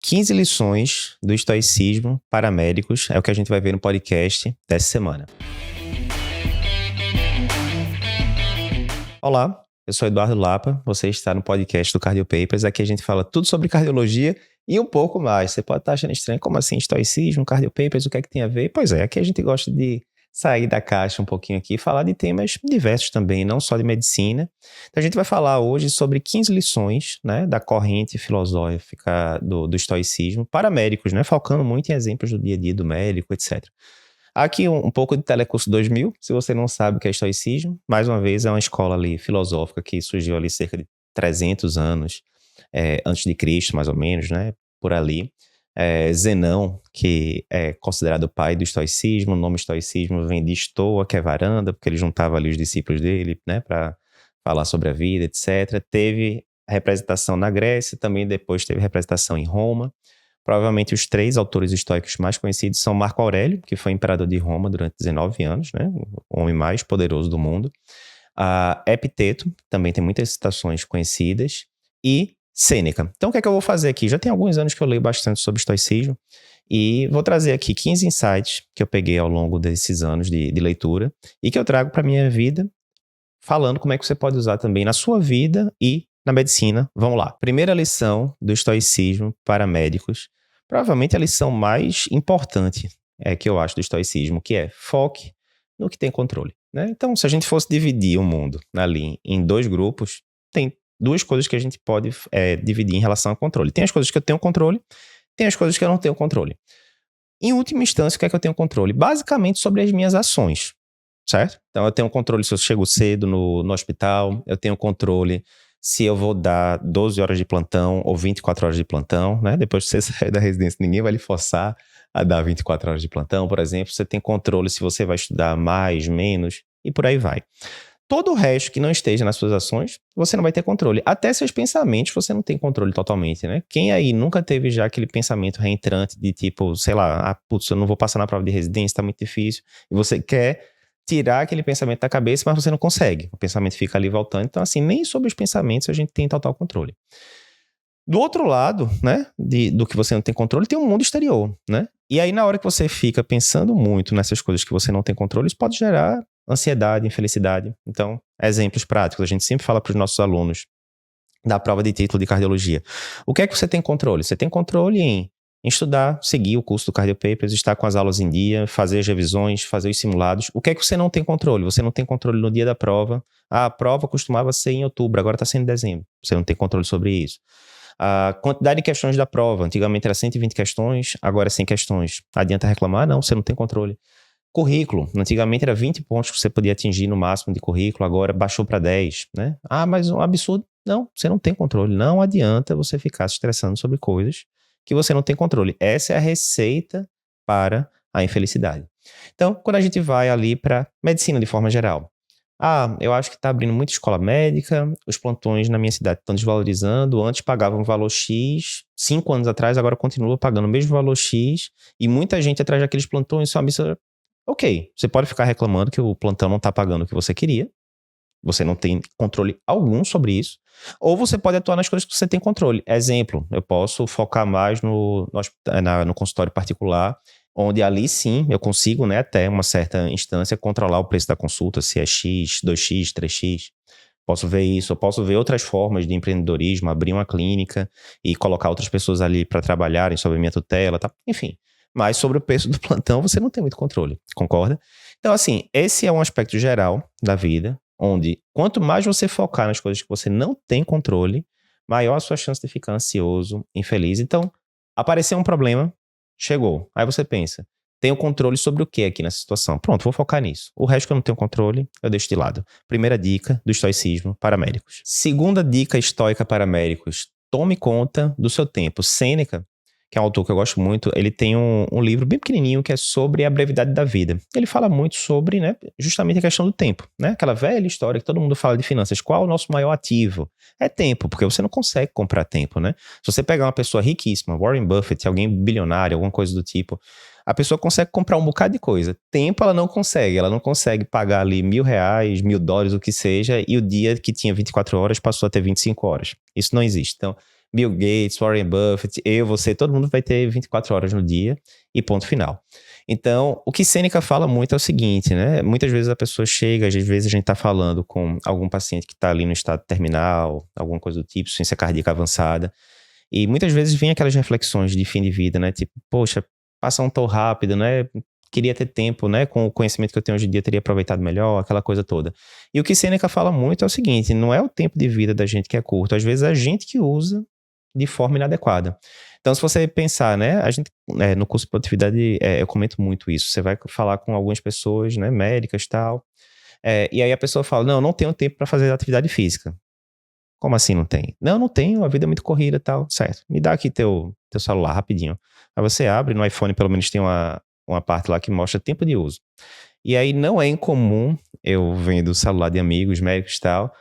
15 lições do estoicismo para médicos é o que a gente vai ver no podcast dessa semana. Olá, eu sou Eduardo Lapa, você está no podcast do Cardio Papers. Aqui a gente fala tudo sobre cardiologia e um pouco mais. Você pode estar achando estranho, como assim estoicismo, Cardio Papers, o que é que tem a ver? Pois é, aqui a gente gosta de sair da caixa um pouquinho aqui e falar de temas diversos também, não só de medicina. Então a gente vai falar hoje sobre 15 lições, né, da corrente filosófica do estoicismo para médicos, né, focando muito em exemplos do dia a dia do médico, etc. Aqui um pouco de Telecurso 2000, se você não sabe o que é estoicismo, mais uma vez é uma escola ali filosófica que surgiu ali cerca de 300 anos antes de Cristo, mais ou menos, né, por ali. Zenão, que é considerado o pai do estoicismo, o nome estoicismo vem de estoa, que é varanda, porque ele juntava ali os discípulos dele, né, para falar sobre a vida, etc. Teve representação na Grécia, também depois teve representação em Roma. Provavelmente os 3 autores estoicos mais conhecidos são Marco Aurélio, que foi imperador de Roma durante 19 anos, né, o homem mais poderoso do mundo. Epiteto, também tem muitas citações conhecidas, e Sêneca. Então o que é que eu vou fazer aqui? Já tem alguns anos que eu leio bastante sobre estoicismo e vou trazer aqui 15 insights que eu peguei ao longo desses anos de leitura e que eu trago para a minha vida, falando como é que você pode usar também na sua vida e na medicina. Vamos lá. Primeira lição do estoicismo para médicos, provavelmente a lição mais importante que eu acho do estoicismo, que é foque no que tem controle, né? Então, se a gente fosse dividir o mundo ali em 2 grupos, tem 2 coisas que a gente pode dividir em relação ao controle. Tem as coisas que eu tenho controle, tem as coisas que eu não tenho controle. Em última instância, o que é que eu tenho controle? Basicamente sobre as minhas ações, certo? Então eu tenho controle se eu chego cedo no hospital, eu tenho controle se eu vou dar 12 horas de plantão ou 24 horas de plantão, né? Depois que você sair da residência, ninguém vai lhe forçar a dar 24 horas de plantão, por exemplo. Você tem controle se você vai estudar mais, menos e por aí vai. Todo o resto que não esteja nas suas ações, você não vai ter controle. Até seus pensamentos, você não tem controle totalmente, né? Quem aí nunca teve já aquele pensamento reentrante de tipo, sei lá, putz, eu não vou passar na prova de residência, tá muito difícil. E você quer tirar aquele pensamento da cabeça, mas você não consegue. O pensamento fica ali voltando. Então, assim, nem sobre os pensamentos a gente tem total controle. Do outro lado, né, do que você não tem controle, tem um mundo exterior, né? E aí, na hora que você fica pensando muito nessas coisas que você não tem controle, isso pode gerar ansiedade, infelicidade. Então, exemplos práticos. A gente sempre fala para os nossos alunos da prova de título de cardiologia. O que é que você tem controle? Você tem controle em estudar, seguir o curso do Cardio Papers, estar com as aulas em dia, fazer as revisões, fazer os simulados. O que é que você não tem controle? Você não tem controle no dia da prova. A prova costumava ser em outubro, agora está sendo em dezembro. Você não tem controle sobre isso. A quantidade de questões da prova, antigamente era 120 questões, agora é 100 questões. Adianta reclamar? Não, você não tem controle. Currículo, antigamente era 20 pontos que você podia atingir no máximo de currículo, agora baixou para 10, né? Mas um absurdo. Não, você não tem controle. Não adianta você ficar se estressando sobre coisas que você não tem controle. Essa é a receita para a infelicidade. Então, quando a gente vai ali para medicina de forma geral, eu acho que está abrindo muita escola médica, os plantões na minha cidade estão desvalorizando, antes pagavam um valor X, 5 anos atrás, agora continua pagando o mesmo valor X, e muita gente atrás daqueles plantões, só ok, você pode ficar reclamando que o plantão não está pagando o que você queria, você não tem controle algum sobre isso, ou você pode atuar nas coisas que você tem controle. Exemplo, eu posso focar mais no consultório particular, onde ali sim eu consigo, né, até uma certa instância, controlar o preço da consulta, se é X, 2X, 3X. Posso ver isso, eu posso ver outras formas de empreendedorismo, abrir uma clínica e colocar outras pessoas ali para trabalharem sob minha tutela, tá? Enfim. Mas sobre o preço do plantão, você não tem muito controle, concorda? Então, assim, esse é um aspecto geral da vida, onde quanto mais você focar nas coisas que você não tem controle, maior a sua chance de ficar ansioso, infeliz. Então, apareceu um problema, chegou. Aí você pensa, tenho controle sobre o que aqui nessa situação? Pronto, vou focar nisso. O resto que eu não tenho controle, eu deixo de lado. Primeira dica do estoicismo para médicos. Segunda dica estoica para médicos, tome conta do seu tempo. Sêneca, que é um autor que eu gosto muito, ele tem um livro bem pequenininho que é sobre a brevidade da vida. Ele fala muito sobre, né, justamente a questão do tempo, né? Aquela velha história que todo mundo fala de finanças. Qual é o nosso maior ativo? É tempo, porque você não consegue comprar tempo, né? Se você pegar uma pessoa riquíssima, Warren Buffett, alguém bilionário, alguma coisa do tipo, a pessoa consegue comprar um bocado de coisa. Tempo ela não consegue pagar ali R$1.000, $1.000, o que seja, e o dia que tinha 24 horas passou a ter 25 horas. Isso não existe. Então, Bill Gates, Warren Buffett, você, todo mundo vai ter 24 horas no dia e ponto final. Então, o que Sêneca fala muito é o seguinte, né? Muitas vezes a pessoa chega, às vezes a gente tá falando com algum paciente que tá ali no estado terminal, alguma coisa do tipo, ciência cardíaca avançada, e muitas vezes vem aquelas reflexões de fim de vida, né? Tipo, poxa, passa tão rápido, né? Queria ter tempo, né? Com o conhecimento que eu tenho hoje em dia, teria aproveitado melhor, aquela coisa toda. E o que Sêneca fala muito é o seguinte, não é o tempo de vida da gente que é curto, às vezes é a gente que usa de forma inadequada. Então, se você pensar, né, a gente, no curso de produtividade, eu comento muito isso, você vai falar com algumas pessoas, né, médicas e tal, e aí a pessoa fala, não tenho tempo para fazer atividade física. Como assim não tem? Não tenho, a vida é muito corrida e tal, certo. Me dá aqui teu celular rapidinho. Aí você abre, no iPhone pelo menos tem uma parte lá que mostra tempo de uso. E aí não é incomum, eu vendo o celular de amigos, médicos e tal,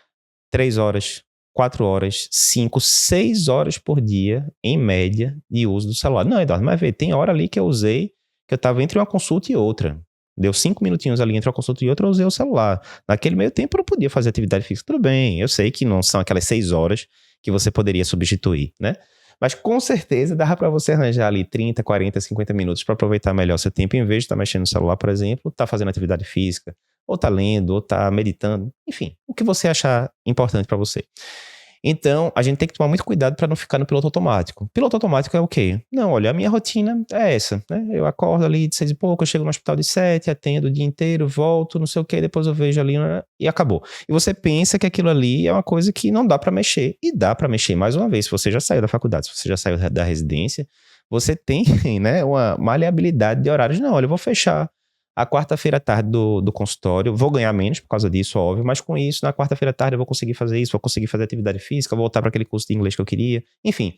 3 horas, 4 horas, 5, 6 horas por dia, em média, de uso do celular. Não, Eduardo, mas vê, tem hora ali que eu usei, que eu tava entre uma consulta e outra. Deu 5 minutinhos ali entre uma consulta e outra, eu usei o celular. Naquele meio tempo eu não podia fazer atividade física. Tudo bem, eu sei que não são aquelas 6 horas que você poderia substituir, né? Mas com certeza dá para você arranjar ali 30, 40, 50 minutos para aproveitar melhor seu tempo, em vez de estar mexendo no celular, por exemplo, estar fazendo atividade física, ou tá lendo, ou tá meditando, enfim, o que você achar importante para você. Então, a gente tem que tomar muito cuidado para não ficar no piloto automático. Piloto automático é o quê? Não, olha, a minha rotina é essa, né? Eu acordo ali de 6 e pouco, eu chego no hospital de 7, atendo o dia inteiro, volto, não sei o quê, depois eu vejo ali, né? E acabou. E você pensa que aquilo ali é uma coisa que não dá para mexer. E dá para mexer, mais uma vez, se você já saiu da faculdade, se você já saiu da residência, você tem, né, uma maleabilidade de horários. Não, olha, eu vou fechar a quarta-feira à tarde do consultório, vou ganhar menos por causa disso, óbvio, mas com isso, na quarta-feira à tarde eu vou conseguir fazer isso, vou conseguir fazer atividade física, voltar para aquele curso de inglês que eu queria. Enfim,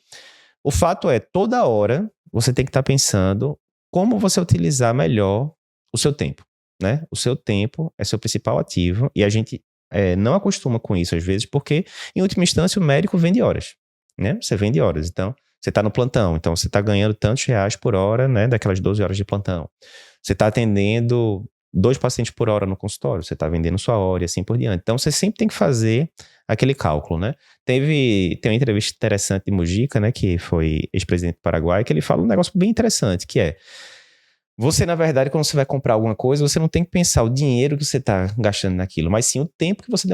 o fato é, toda hora você tem que estar pensando como você utilizar melhor o seu tempo, né? O seu tempo é seu principal ativo e a gente não acostuma com isso às vezes, porque, em última instância, o médico vende horas, né? Você vende horas, então você está no plantão, então você está ganhando tantos reais por hora, né? Daquelas 12 horas de plantão. Você está atendendo 2 pacientes por hora no consultório, você está vendendo sua hora e assim por diante. Então, você sempre tem que fazer aquele cálculo, né? Tem uma entrevista interessante de Mujica, né, que foi ex-presidente do Paraguai, que ele fala um negócio bem interessante, que é, você, na verdade, quando você vai comprar alguma coisa, você não tem que pensar o dinheiro que você está gastando naquilo, mas sim o tempo que você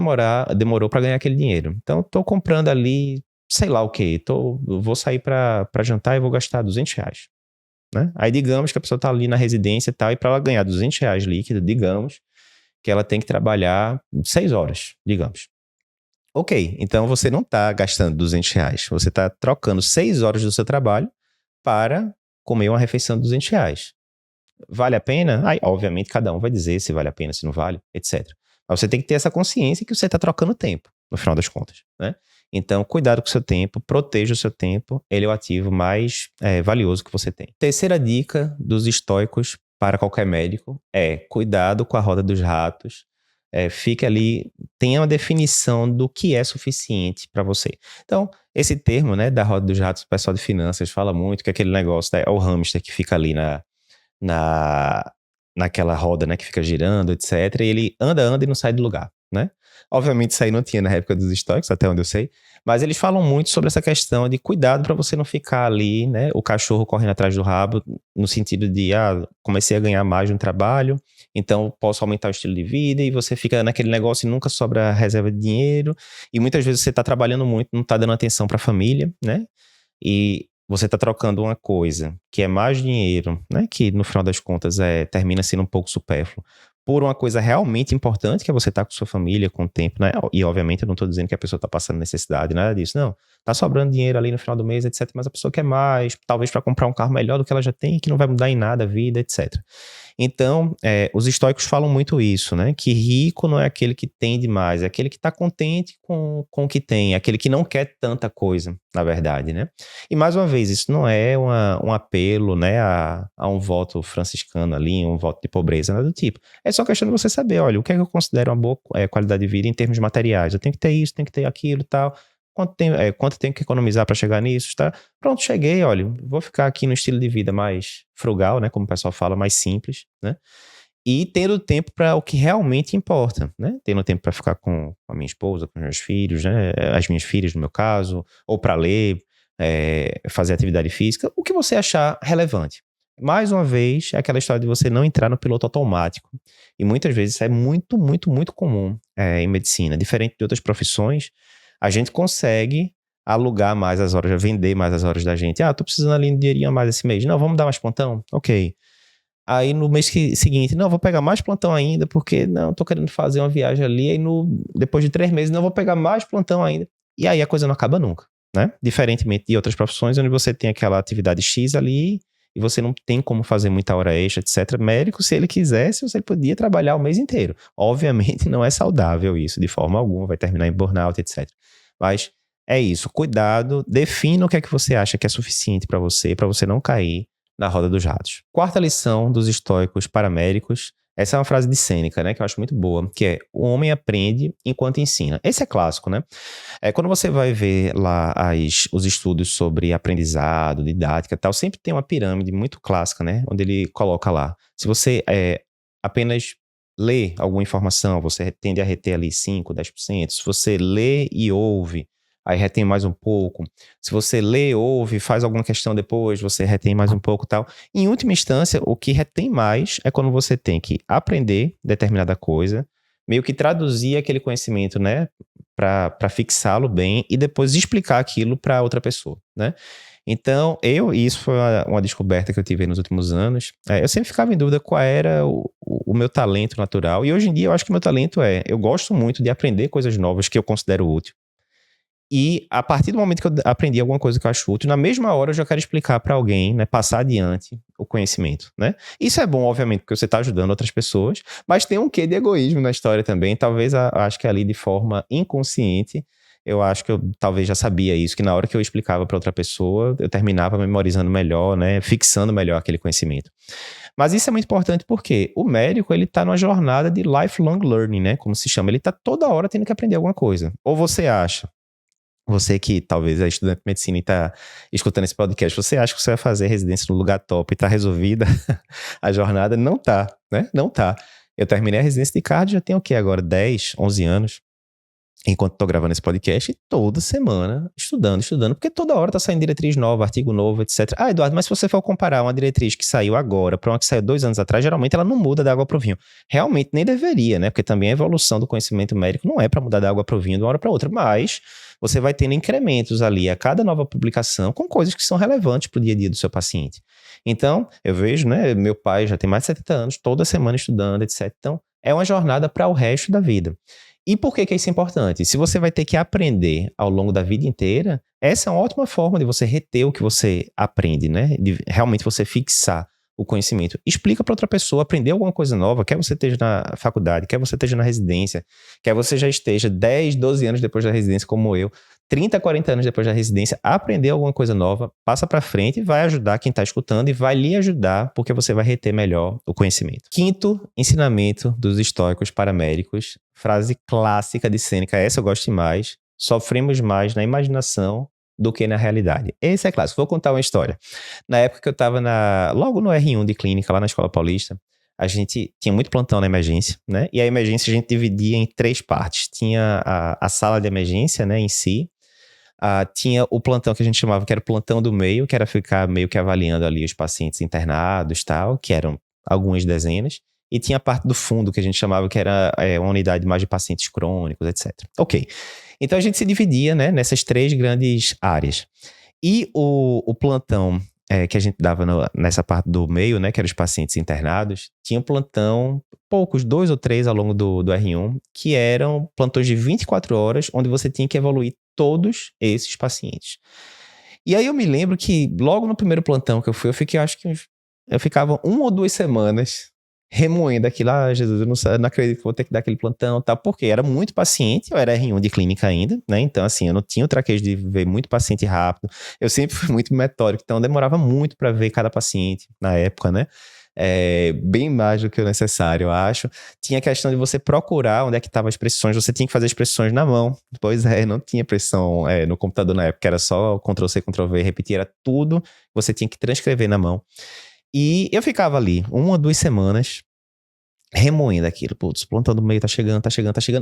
demorou para ganhar aquele dinheiro. Então, estou comprando ali, sei lá o quê, vou sair para jantar e vou gastar R$200. Né? Aí digamos que a pessoa está ali na residência e tal, e para ela ganhar R$200 líquido, digamos que ela tem que trabalhar 6 horas, digamos. Ok, então você não está gastando R$200, você está trocando 6 horas do seu trabalho para comer uma refeição de R$200. Vale a pena? Aí, obviamente, cada um vai dizer se vale a pena, se não vale, etc. Mas você tem que ter essa consciência que você está trocando tempo, no final das contas, né? Então, cuidado com o seu tempo, proteja o seu tempo, ele é o ativo mais valioso que você tem. Terceira dica dos estoicos para qualquer médico é cuidado com a roda dos ratos, fique ali, tenha uma definição do que é suficiente para você. Então, esse termo, né, da roda dos ratos, o pessoal de finanças fala muito que aquele negócio, é o hamster que fica ali naquela roda, né, que fica girando, etc. E ele anda e não sai do lugar, né? Obviamente isso aí não tinha na época dos estoicos, até onde eu sei, mas eles falam muito sobre essa questão de cuidado para você não ficar ali, né, o cachorro correndo atrás do rabo, no sentido de, comecei a ganhar mais no trabalho, então posso aumentar o estilo de vida, e você fica naquele negócio e nunca sobra reserva de dinheiro, e muitas vezes você está trabalhando muito, não está dando atenção para a família, né? E você está trocando uma coisa que é mais dinheiro, né, que no final das contas termina sendo um pouco supérfluo, por uma coisa realmente importante, que é você estar com sua família, com o tempo, né? E obviamente eu não estou dizendo que a pessoa está passando necessidade, nada disso, não. Tá sobrando dinheiro ali no final do mês, etc. Mas a pessoa quer mais, talvez para comprar um carro melhor do que ela já tem, que não vai mudar em nada a vida, etc. Então, os estoicos falam muito isso, né? Que rico não é aquele que tem demais, é aquele que está contente com o que tem, é aquele que não quer tanta coisa, na verdade, né? E mais uma vez, isso não é um apelo, né, a um voto franciscano ali, um voto de pobreza, nada do tipo. É só questão de você saber, olha, o que é que eu considero uma boa qualidade de vida em termos materiais? Eu tenho que ter isso, tenho que ter aquilo e tal. Quanto tenho que economizar para chegar nisso, tá? Pronto, cheguei, olha, vou ficar aqui no estilo de vida mais frugal, né, como o pessoal fala, mais simples, né? E tendo tempo para o que realmente importa, né? Tendo tempo para ficar com a minha esposa, com os meus filhos, né? As minhas filhas, no meu caso, ou para ler, fazer atividade física, o que você achar relevante. Mais uma vez, é aquela história de você não entrar no piloto automático. E muitas vezes isso é muito, muito, muito comum em medicina. Diferente de outras profissões, a gente consegue alugar mais as horas, vender mais as horas da gente. Tô precisando ali de dinheirinho a mais esse mês. Não, vamos dar mais plantão? Ok. Aí no mês seguinte, não, vou pegar mais plantão ainda, porque não, tô querendo fazer uma viagem ali. Aí depois de 3 meses, não, vou pegar mais plantão ainda. E aí a coisa não acaba nunca, né? Diferentemente de outras profissões, onde você tem aquela atividade X ali e você não tem como fazer muita hora extra, etc. Médico, se ele quisesse, você podia trabalhar o mês inteiro. Obviamente não é saudável isso, de forma alguma, vai terminar em burnout, etc. Mas é isso, cuidado, defina o que é que você acha que é suficiente para você não cair na roda dos ratos. Quarta lição dos estoicos paramédicos. Essa é uma frase de Sêneca, né, que eu acho muito boa, que é: o homem aprende enquanto ensina. Esse é clássico, né? Quando você vai ver lá os estudos sobre aprendizado, didática e tal, sempre tem uma pirâmide muito clássica, né, onde ele coloca lá: se você apenas lê alguma informação, você tende a reter ali 5, 10%. Se você lê e ouve, aí retém mais um pouco. Se você lê, ouve, faz alguma questão depois, você retém mais um pouco e tal. Em última instância, o que retém mais é quando você tem que aprender determinada coisa, meio que traduzir aquele conhecimento, né, para fixá-lo bem e depois explicar aquilo para outra pessoa, né? Então, e isso foi uma descoberta que eu tive nos últimos anos, eu sempre ficava em dúvida qual era o meu talento natural, e hoje em dia eu acho que o meu talento eu gosto muito de aprender coisas novas que eu considero útil. E a partir do momento que eu aprendi alguma coisa que eu acho útil, na mesma hora eu já quero explicar para alguém, né, passar adiante o conhecimento, né? Isso é bom, obviamente, porque você está ajudando outras pessoas, mas tem um quê de egoísmo na história também. Talvez, acho que ali de forma inconsciente, eu acho que eu talvez já sabia isso, que na hora que eu explicava para outra pessoa, eu terminava memorizando melhor, né, fixando melhor aquele conhecimento. Mas isso é muito importante porque o médico, ele tá numa jornada de lifelong learning, né, como se chama. Ele tá toda hora tendo que aprender alguma coisa. Ou você que talvez é estudante de medicina e está escutando esse podcast, você acha que você vai fazer residência no lugar top e está resolvida a jornada? Não tá, né? Não tá. Eu terminei a residência de cardio já tem o quê agora? 10, 11 anos. Enquanto estou gravando esse podcast, e toda semana estudando, porque toda hora tá saindo diretriz nova, artigo novo, etc. Eduardo, mas se você for comparar uma diretriz que saiu agora para uma que saiu 2 anos atrás, geralmente ela não muda da água pro vinho. Realmente nem deveria, né? Porque também a evolução do conhecimento médico não é para mudar da água pro vinho de uma hora para outra, mas você vai tendo incrementos ali a cada nova publicação com coisas que são relevantes para o dia a dia do seu paciente. Então, eu vejo, né? Meu pai já tem mais de 70 anos, toda semana estudando, etc. Então, é uma jornada para o resto da vida. E por que isso é importante? Se você vai ter que aprender ao longo da vida inteira, essa é uma ótima forma de você reter o que você aprende, né? De realmente você fixar o conhecimento. Explica para outra pessoa, aprender alguma coisa nova, quer você esteja na faculdade, quer você esteja na residência, quer você já esteja 10, 12 anos depois da residência como eu, 30, 40 anos depois da residência, aprender alguma coisa nova, passa para frente e vai ajudar quem está escutando e vai lhe ajudar porque você vai reter melhor o conhecimento. Quinto ensinamento dos estoicos paramédicos, frase clássica de Sêneca, essa eu gosto demais: sofremos mais na imaginação do que na realidade. Esse é clássico. Vou contar uma história. Na época que eu estava logo no R1 de clínica, lá na Escola Paulista, a gente tinha muito plantão na emergência, né? E a emergência a gente dividia em 3 partes. Tinha a sala de emergência, né, em si. Tinha o plantão que a gente chamava, que era o plantão do meio, que era ficar meio que avaliando ali os pacientes internados, tal, que eram algumas dezenas. E tinha a parte do fundo, que a gente chamava, que era uma unidade mais de pacientes crônicos, etc. Ok. Então a gente se dividia, né, nessas 3 grandes áreas. E o plantão que a gente dava nessa parte do meio, né, que eram os pacientes internados, tinha um plantão, poucos, 2 ou 3 ao longo do R1, que eram plantões de 24 horas, onde você tinha que evoluir todos esses pacientes. E aí eu me lembro que logo no primeiro plantão que eu fui, eu ficava 1 ou 2 semanas remoendo aquilo. Jesus, eu não acredito que vou ter que dar aquele plantão, tá? Porque era muito paciente, eu era R1 de clínica ainda, né? Então, assim, eu não tinha o traquejo de ver muito paciente rápido. Eu sempre fui muito metódico, então demorava muito para ver cada paciente na época, né? Bem mais do que o necessário, eu acho. Tinha a questão de você procurar onde é que estavam as pressões, você tinha que fazer as pressões na mão. Pois não tinha pressão no computador na época, era só Ctrl+C, Ctrl+V, repetir, era tudo, você tinha que transcrever na mão. E eu ficava ali 1 ou 2 semanas remoendo aquilo. Putz, o plantão do meio tá chegando.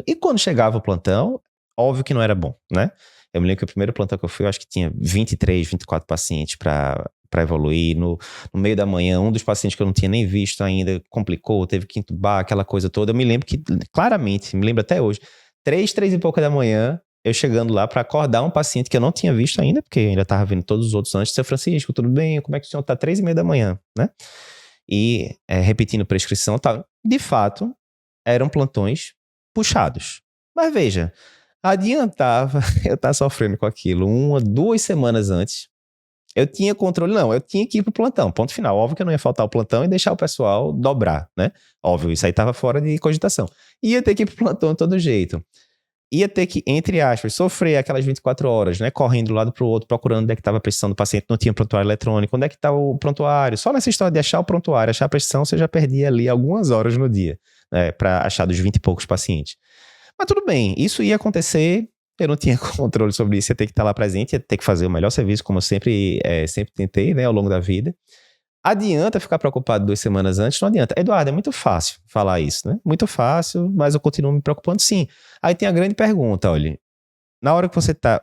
E quando chegava o plantão, óbvio que não era bom, né? Eu me lembro que o primeiro plantão que eu fui, eu acho que tinha 23, 24 pacientes para evoluir. No meio da manhã, um dos pacientes que eu não tinha nem visto ainda complicou, teve que entubar, aquela coisa toda. Eu me lembro que, claramente, me lembro até hoje, 3 e pouca da manhã, eu chegando lá para acordar um paciente que eu não tinha visto ainda, porque eu ainda estava vendo todos os outros antes. Seu Francisco, tudo bem? Como é que o senhor tá? 3:30 da manhã, né? E repetindo prescrição e tal. De fato, eram plantões puxados. Mas veja, adiantava eu estar sofrendo com aquilo 2 semanas antes. Eu tinha controle, não, eu tinha que ir pro plantão, ponto final. Óbvio que eu não ia faltar o plantão e deixar o pessoal dobrar, né? Óbvio, isso aí tava fora de cogitação. Ia ter que ir pro plantão de todo jeito. Ia ter que, entre aspas, sofrer aquelas 24 horas, né? Correndo de um lado pro outro, procurando onde é que tava a prescrição do paciente, não tinha prontuário eletrônico, onde é que tá o prontuário. Só nessa história de achar o prontuário, achar a prescrição, você já perdia ali algumas horas no dia, né? Pra achar dos 20 e poucos pacientes. Mas tudo bem, isso ia acontecer, eu não tinha controle sobre isso, ia ter que estar lá presente, ia ter que fazer o melhor serviço, como eu sempre tentei, né, ao longo da vida. Adianta ficar preocupado 2 semanas antes? Não adianta. Eduardo, é muito fácil falar isso, né? Muito fácil, mas eu continuo me preocupando sim. Aí tem a grande pergunta, olha, na hora que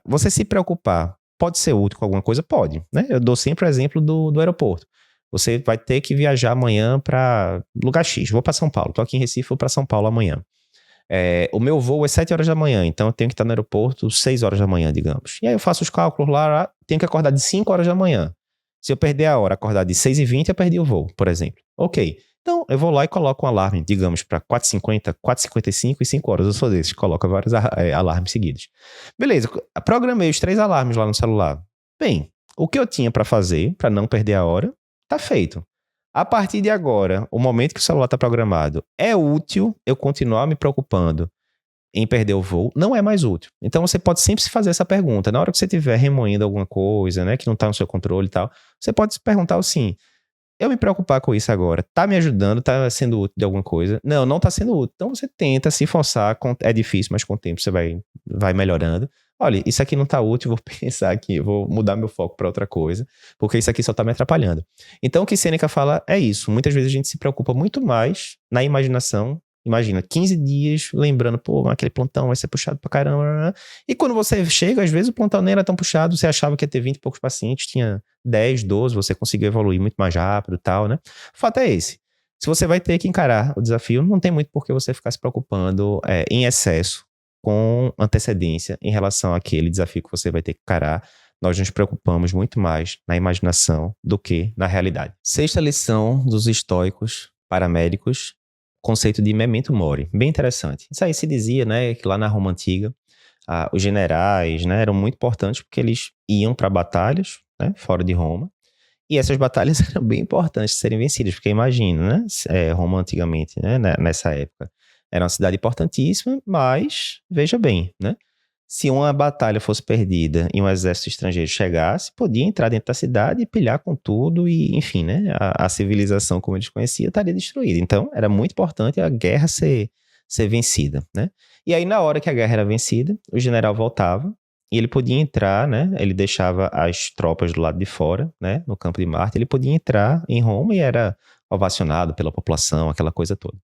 você se preocupar, pode ser útil com alguma coisa? Pode, né? Eu dou sempre o exemplo do aeroporto. Você vai ter que viajar amanhã para lugar X, vou para São Paulo, tô aqui em Recife, vou para São Paulo amanhã. O meu voo é 7 horas da manhã, então eu tenho que estar no aeroporto 6 horas da manhã, digamos. E aí eu faço os cálculos lá, tenho que acordar de 5 horas da manhã. Se eu perder a hora, acordar de 6h20, eu perdi o voo, por exemplo. Ok. Então, eu vou lá e coloco um alarme, digamos, para 4h50, 4h55 e 5 horas. Eu sou desses, coloca vários alarmes seguidos. Beleza, programei os 3 alarmes lá no celular. Bem, o que eu tinha para fazer, para não perder a hora, tá feito. A partir de agora, o momento que o celular está programado, é útil eu continuar me preocupando em perder o voo? Não é mais útil. Então você pode sempre se fazer essa pergunta. Na hora que você estiver remoendo alguma coisa, né, que não está no seu controle e tal, você pode se perguntar assim: eu me preocupar com isso agora, tá me ajudando, tá sendo útil de alguma coisa? Não, não tá sendo útil. Então você tenta se forçar, é difícil, mas com o tempo você vai melhorando. Olha, isso aqui não tá útil, vou pensar aqui, vou mudar meu foco para outra coisa, porque isso aqui só tá me atrapalhando. Então o que Sêneca fala é isso. Muitas vezes a gente se preocupa muito mais na imaginação. Imagina, 15 dias lembrando, pô, aquele plantão vai ser puxado pra caramba. E quando você chega, às vezes o plantão nem era tão puxado, você achava que ia ter 20 e poucos pacientes, tinha 10, 12, você conseguiu evoluir muito mais rápido e tal, né? O fato é esse. Se você vai ter que encarar o desafio, não tem muito por que você ficar se preocupando em excesso, com antecedência, em relação àquele desafio que você vai ter que encarar. Nós nos preocupamos muito mais na imaginação do que na realidade. Sexta lição dos estoicos paramédicos, conceito de memento mori. Bem interessante. Isso aí se dizia, né, que lá na Roma Antiga, os generais, né, eram muito importantes porque eles iam para batalhas, né, fora de Roma, e essas batalhas eram bem importantes de serem vencidas, porque imagina, né, Roma antigamente, né, nessa época, era uma cidade importantíssima, mas, veja bem, né, se uma batalha fosse perdida e um exército estrangeiro chegasse, podia entrar dentro da cidade e pilhar com tudo e, enfim, né, a civilização como eles conheciam estaria destruída. Então, era muito importante a guerra ser vencida, né? E aí, na hora que a guerra era vencida, o general voltava e ele podia entrar, né? Ele deixava as tropas do lado de fora, né? No campo de Marte, ele podia entrar em Roma e era ovacionado pela população, aquela coisa toda.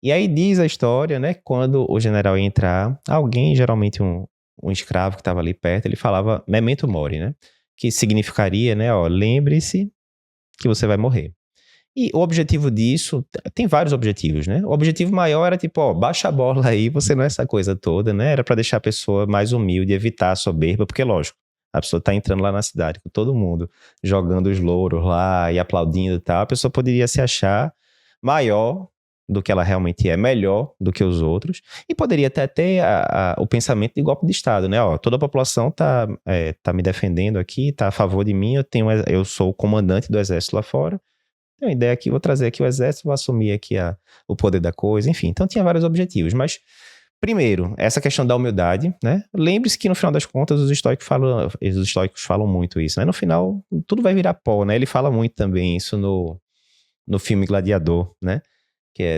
E aí diz a história, né? Quando o general ia entrar, alguém, geralmente um escravo que estava ali perto, ele falava memento mori, né? Que significaria, né? Ó, lembre-se que você vai morrer. E o objetivo disso, tem vários objetivos, né? O objetivo maior era tipo, ó, baixa a bola aí, você não é essa coisa toda, né? Era para deixar a pessoa mais humilde, evitar a soberba, porque lógico, a pessoa tá entrando lá na cidade com todo mundo jogando os louros lá e aplaudindo e tal, a pessoa poderia se achar maior do que ela realmente é, melhor do que os outros, e poderia até ter o pensamento de golpe de Estado, né? Ó, toda a população tá me defendendo aqui, tá a favor de mim, eu sou o comandante do exército lá fora, tenho uma ideia aqui, vou trazer aqui o exército, vou assumir aqui o poder da coisa, enfim. Então tinha vários objetivos, mas primeiro, essa questão da humildade, né? Lembre-se que no final das contas os estoicos falam muito isso, né? No final, tudo vai virar pó, né? Ele fala muito também isso no filme Gladiador, né?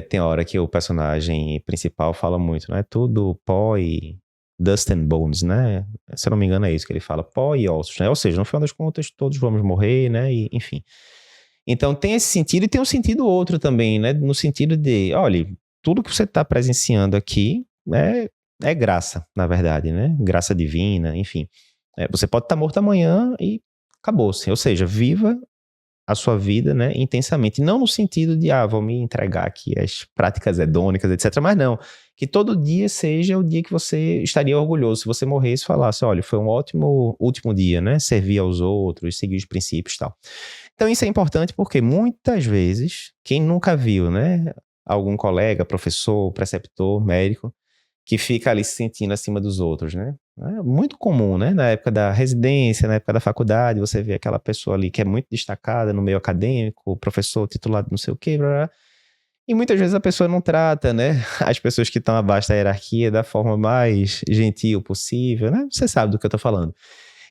Tem hora que o personagem principal fala muito, né? Tudo pó e dust and bones, né? Se eu não me engano é isso que ele fala, pó e ossos, né? Ou seja, no final das contas todos vamos morrer, né? E, enfim. Então tem esse sentido e tem um sentido outro também, né? No sentido de, olha, tudo que você está presenciando aqui, né? é graça, na verdade, né? Graça divina, enfim. Você pode estar morto amanhã e acabou-se. Ou seja, viva a sua vida, né, intensamente. Não no sentido de, vou me entregar aqui às práticas hedônicas, etc. Mas não, que todo dia seja o dia que você estaria orgulhoso. Se você morresse e falasse, olha, foi um ótimo último dia, né? Servir aos outros, seguir os princípios e tal. Então isso é importante porque muitas vezes, quem nunca viu, né, algum colega, professor, preceptor, médico, que fica ali se sentindo acima dos outros, né? É muito comum, né? Na época da residência, na época da faculdade, você vê aquela pessoa ali que é muito destacada no meio acadêmico, professor titulado não sei o quê, blá, blá. E muitas vezes a pessoa não trata, né, as pessoas que estão abaixo da hierarquia da forma mais gentil possível, né? Você sabe do que eu tô falando.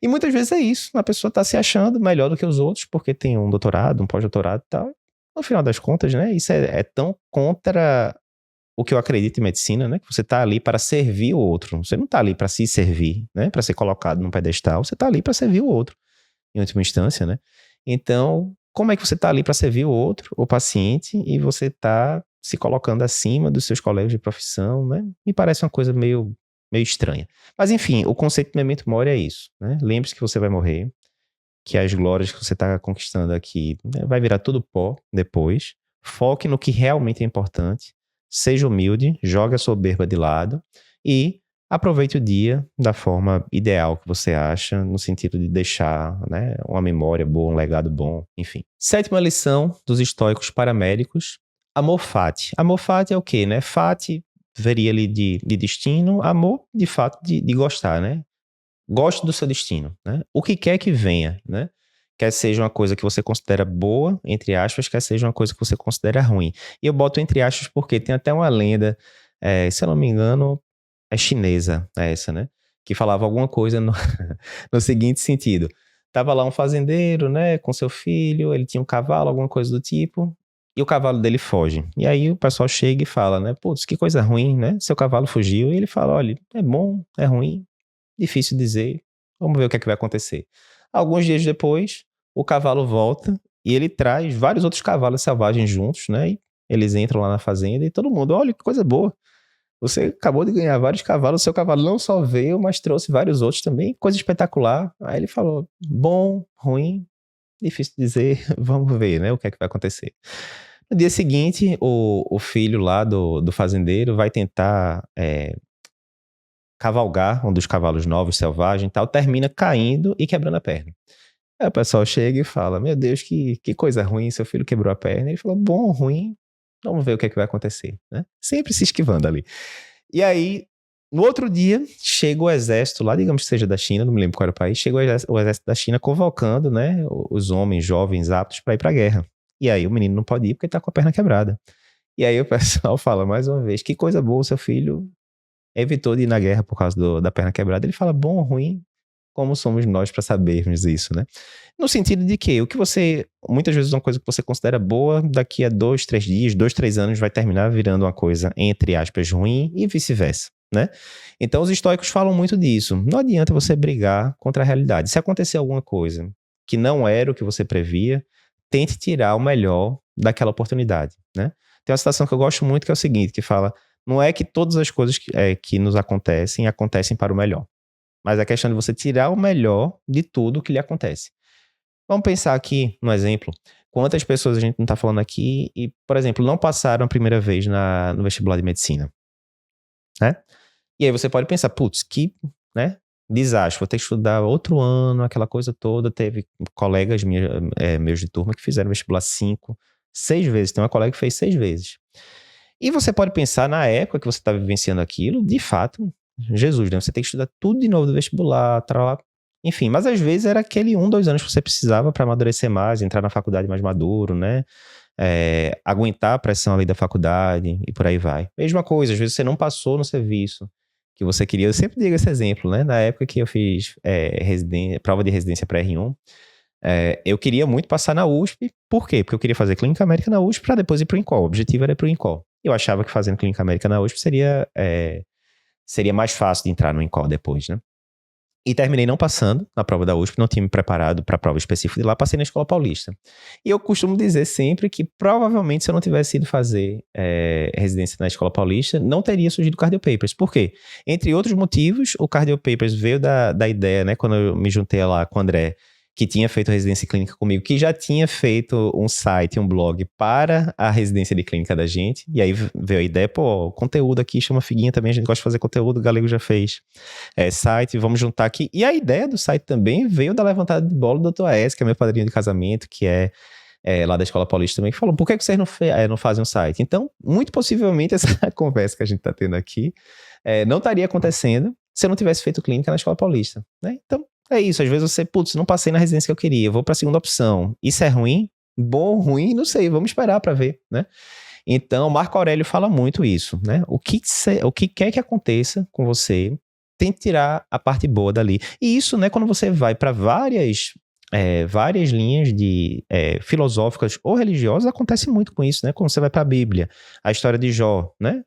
E muitas vezes é isso, a pessoa tá se achando melhor do que os outros porque tem um doutorado, um pós-doutorado e tal. No final das contas, né, isso é tão contra o que eu acredito em medicina, né? Que você tá ali para servir o outro. Você não tá ali para se servir, né? Para ser colocado num pedestal. Você tá ali para servir o outro, em última instância, né? Então, como é que você tá ali para servir o outro, o paciente, e você tá se colocando acima dos seus colegas de profissão, né? Me parece uma coisa meio estranha. Mas, enfim, o conceito de memento mori é isso, né? Lembre-se que você vai morrer, que as glórias que você tá conquistando aqui, né, vai virar tudo pó depois. Foque no que realmente é importante. Seja humilde, jogue a soberba de lado e aproveite o dia da forma ideal que você acha, no sentido de deixar, né, uma memória boa, um legado bom, enfim. Sétima lição dos estoicos paramédicos, amor fati. Amor fati é o quê, né? Fati veria ali de destino, amor de fato de gostar, né? Goste do seu destino, né? O que quer que venha, né? Quer seja uma coisa que você considera boa, entre aspas, quer seja uma coisa que você considera ruim. E eu boto entre aspas porque tem até uma lenda, se eu não me engano, é chinesa, essa, né? Que falava alguma coisa no, no seguinte sentido. Tava lá um fazendeiro, né, com seu filho, ele tinha um cavalo, alguma coisa do tipo, e o cavalo dele foge. E aí o pessoal chega e fala, né, putz, que coisa ruim, né? Seu cavalo fugiu. E ele fala, olha, é bom, é ruim, difícil dizer, vamos ver o que é que vai acontecer. Alguns dias depois, o cavalo volta e ele traz vários outros cavalos selvagens juntos, né? E eles entram lá na fazenda e todo mundo, olha que coisa boa. Você acabou de ganhar vários cavalos, seu cavalo não só veio, mas trouxe vários outros também, coisa espetacular. Aí ele falou, bom, ruim, difícil dizer, vamos ver, né, o que é que vai acontecer. No dia seguinte, o filho lá do fazendeiro vai tentar cavalgar um dos cavalos novos, selvagem e tal, termina caindo e quebrando a perna. Aí o pessoal chega e fala, meu Deus, que coisa ruim, seu filho quebrou a perna. Ele falou, bom, ruim, vamos ver o que é que vai acontecer, né? Sempre se esquivando ali. E aí, no outro dia, chega o exército lá, digamos que seja da China, não me lembro qual era o país, chega o exército da China convocando, né, os homens jovens aptos para ir para a guerra. E aí o menino não pode ir porque ele tá com a perna quebrada. E aí o pessoal fala mais uma vez, que coisa boa, seu filho evitou de ir na guerra por causa da perna quebrada. Ele fala, bom ou ruim, como somos nós para sabermos isso, né? No sentido de que o que você, muitas vezes uma coisa que você considera boa, daqui a 2, 3 dias, 2, 3 anos vai terminar virando uma coisa, entre aspas, ruim e vice-versa, né? Então os estoicos falam muito disso. Não adianta você brigar contra a realidade. Se acontecer alguma coisa que não era o que você previa, tente tirar o melhor daquela oportunidade, né? Tem uma citação que eu gosto muito que é o seguinte, que fala, não é que todas as coisas que nos acontecem para o melhor. Mas a questão de você tirar o melhor de tudo que lhe acontece. Vamos pensar aqui no exemplo. Quantas pessoas a gente não está falando aqui e, por exemplo, não passaram a primeira vez no vestibular de medicina, né? E aí você pode pensar, putz, que, né, desastre, vou ter que estudar outro ano, aquela coisa toda. Teve colegas meus de turma que fizeram vestibular 5, 6 vezes. Tem uma colega que fez 6 vezes. E você pode pensar na época que você está vivenciando aquilo, de fato, Jesus, né? Você tem que estudar tudo de novo do vestibular, tralá. Enfim, mas às vezes era aquele 1, 2 anos que você precisava para amadurecer mais, entrar na faculdade mais maduro, né? Aguentar a pressão ali da faculdade e por aí vai. Mesma coisa, às vezes você não passou no serviço que você queria. Eu sempre digo esse exemplo, né? Na época que eu fiz prova de residência para R1, eu queria muito passar na USP. Por quê? Porque eu queria fazer Clínica Médica na USP para depois ir para o INCOL. O objetivo era ir para o INCOL. Eu achava que fazendo Clínica Médica na USP seria mais fácil de entrar no INCOL depois, né? E terminei não passando na prova da USP, não tinha me preparado para a prova específica de lá, passei na Escola Paulista. E eu costumo dizer sempre que provavelmente se eu não tivesse ido fazer residência na Escola Paulista, não teria surgido o Cardio Papers. Por quê? Entre outros motivos, o Cardio Papers veio da ideia, né, quando eu me juntei lá com o André, que tinha feito residência clínica comigo, que já tinha feito um site, um blog para a residência de clínica da gente. E aí veio a ideia, pô, conteúdo aqui chama Figuinha também, a gente gosta de fazer conteúdo, o Galego já fez site, vamos juntar aqui. E a ideia do site também veio da levantada de bola do Dr. Aécio, que é meu padrinho de casamento, que é lá da Escola Paulista também, que falou, por que vocês não fazem um site? Então, muito possivelmente essa conversa que a gente está tendo aqui não estaria acontecendo se eu não tivesse feito clínica na Escola Paulista, né? Então, é isso, às vezes você, putz, não passei na residência que eu queria, eu vou para a segunda opção. Isso é ruim? Bom, ruim, não sei, vamos esperar para ver, né? Então, Marco Aurélio fala muito isso, né? O que quer que aconteça com você, tente tirar a parte boa dali. E isso, né, quando você vai para várias linhas filosóficas ou religiosas, acontece muito com isso, né? Quando você vai para a Bíblia, a história de Jó, né?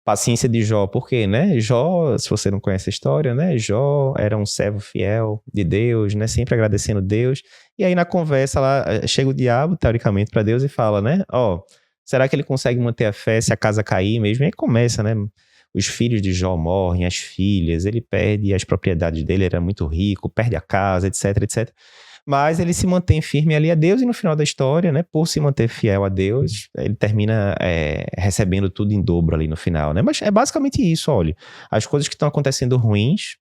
Paciência de Jó, por quê, né? Jó, se você não conhece a história, né? Jó era um servo fiel de Deus, né? Sempre agradecendo Deus. E aí na conversa lá, chega o diabo, teoricamente, para Deus e fala, né? Será que ele consegue manter a fé se a casa cair mesmo? E aí começa, né? Os filhos de Jó morrem, as filhas, ele perde as propriedades dele, era muito rico, perde a casa, etc, etc. Mas ele se mantém firme ali a Deus e no final da história, né, por se manter fiel a Deus, ele termina recebendo tudo em dobro ali no final, né? Mas é basicamente isso, olha, as coisas que estão acontecendo ruins,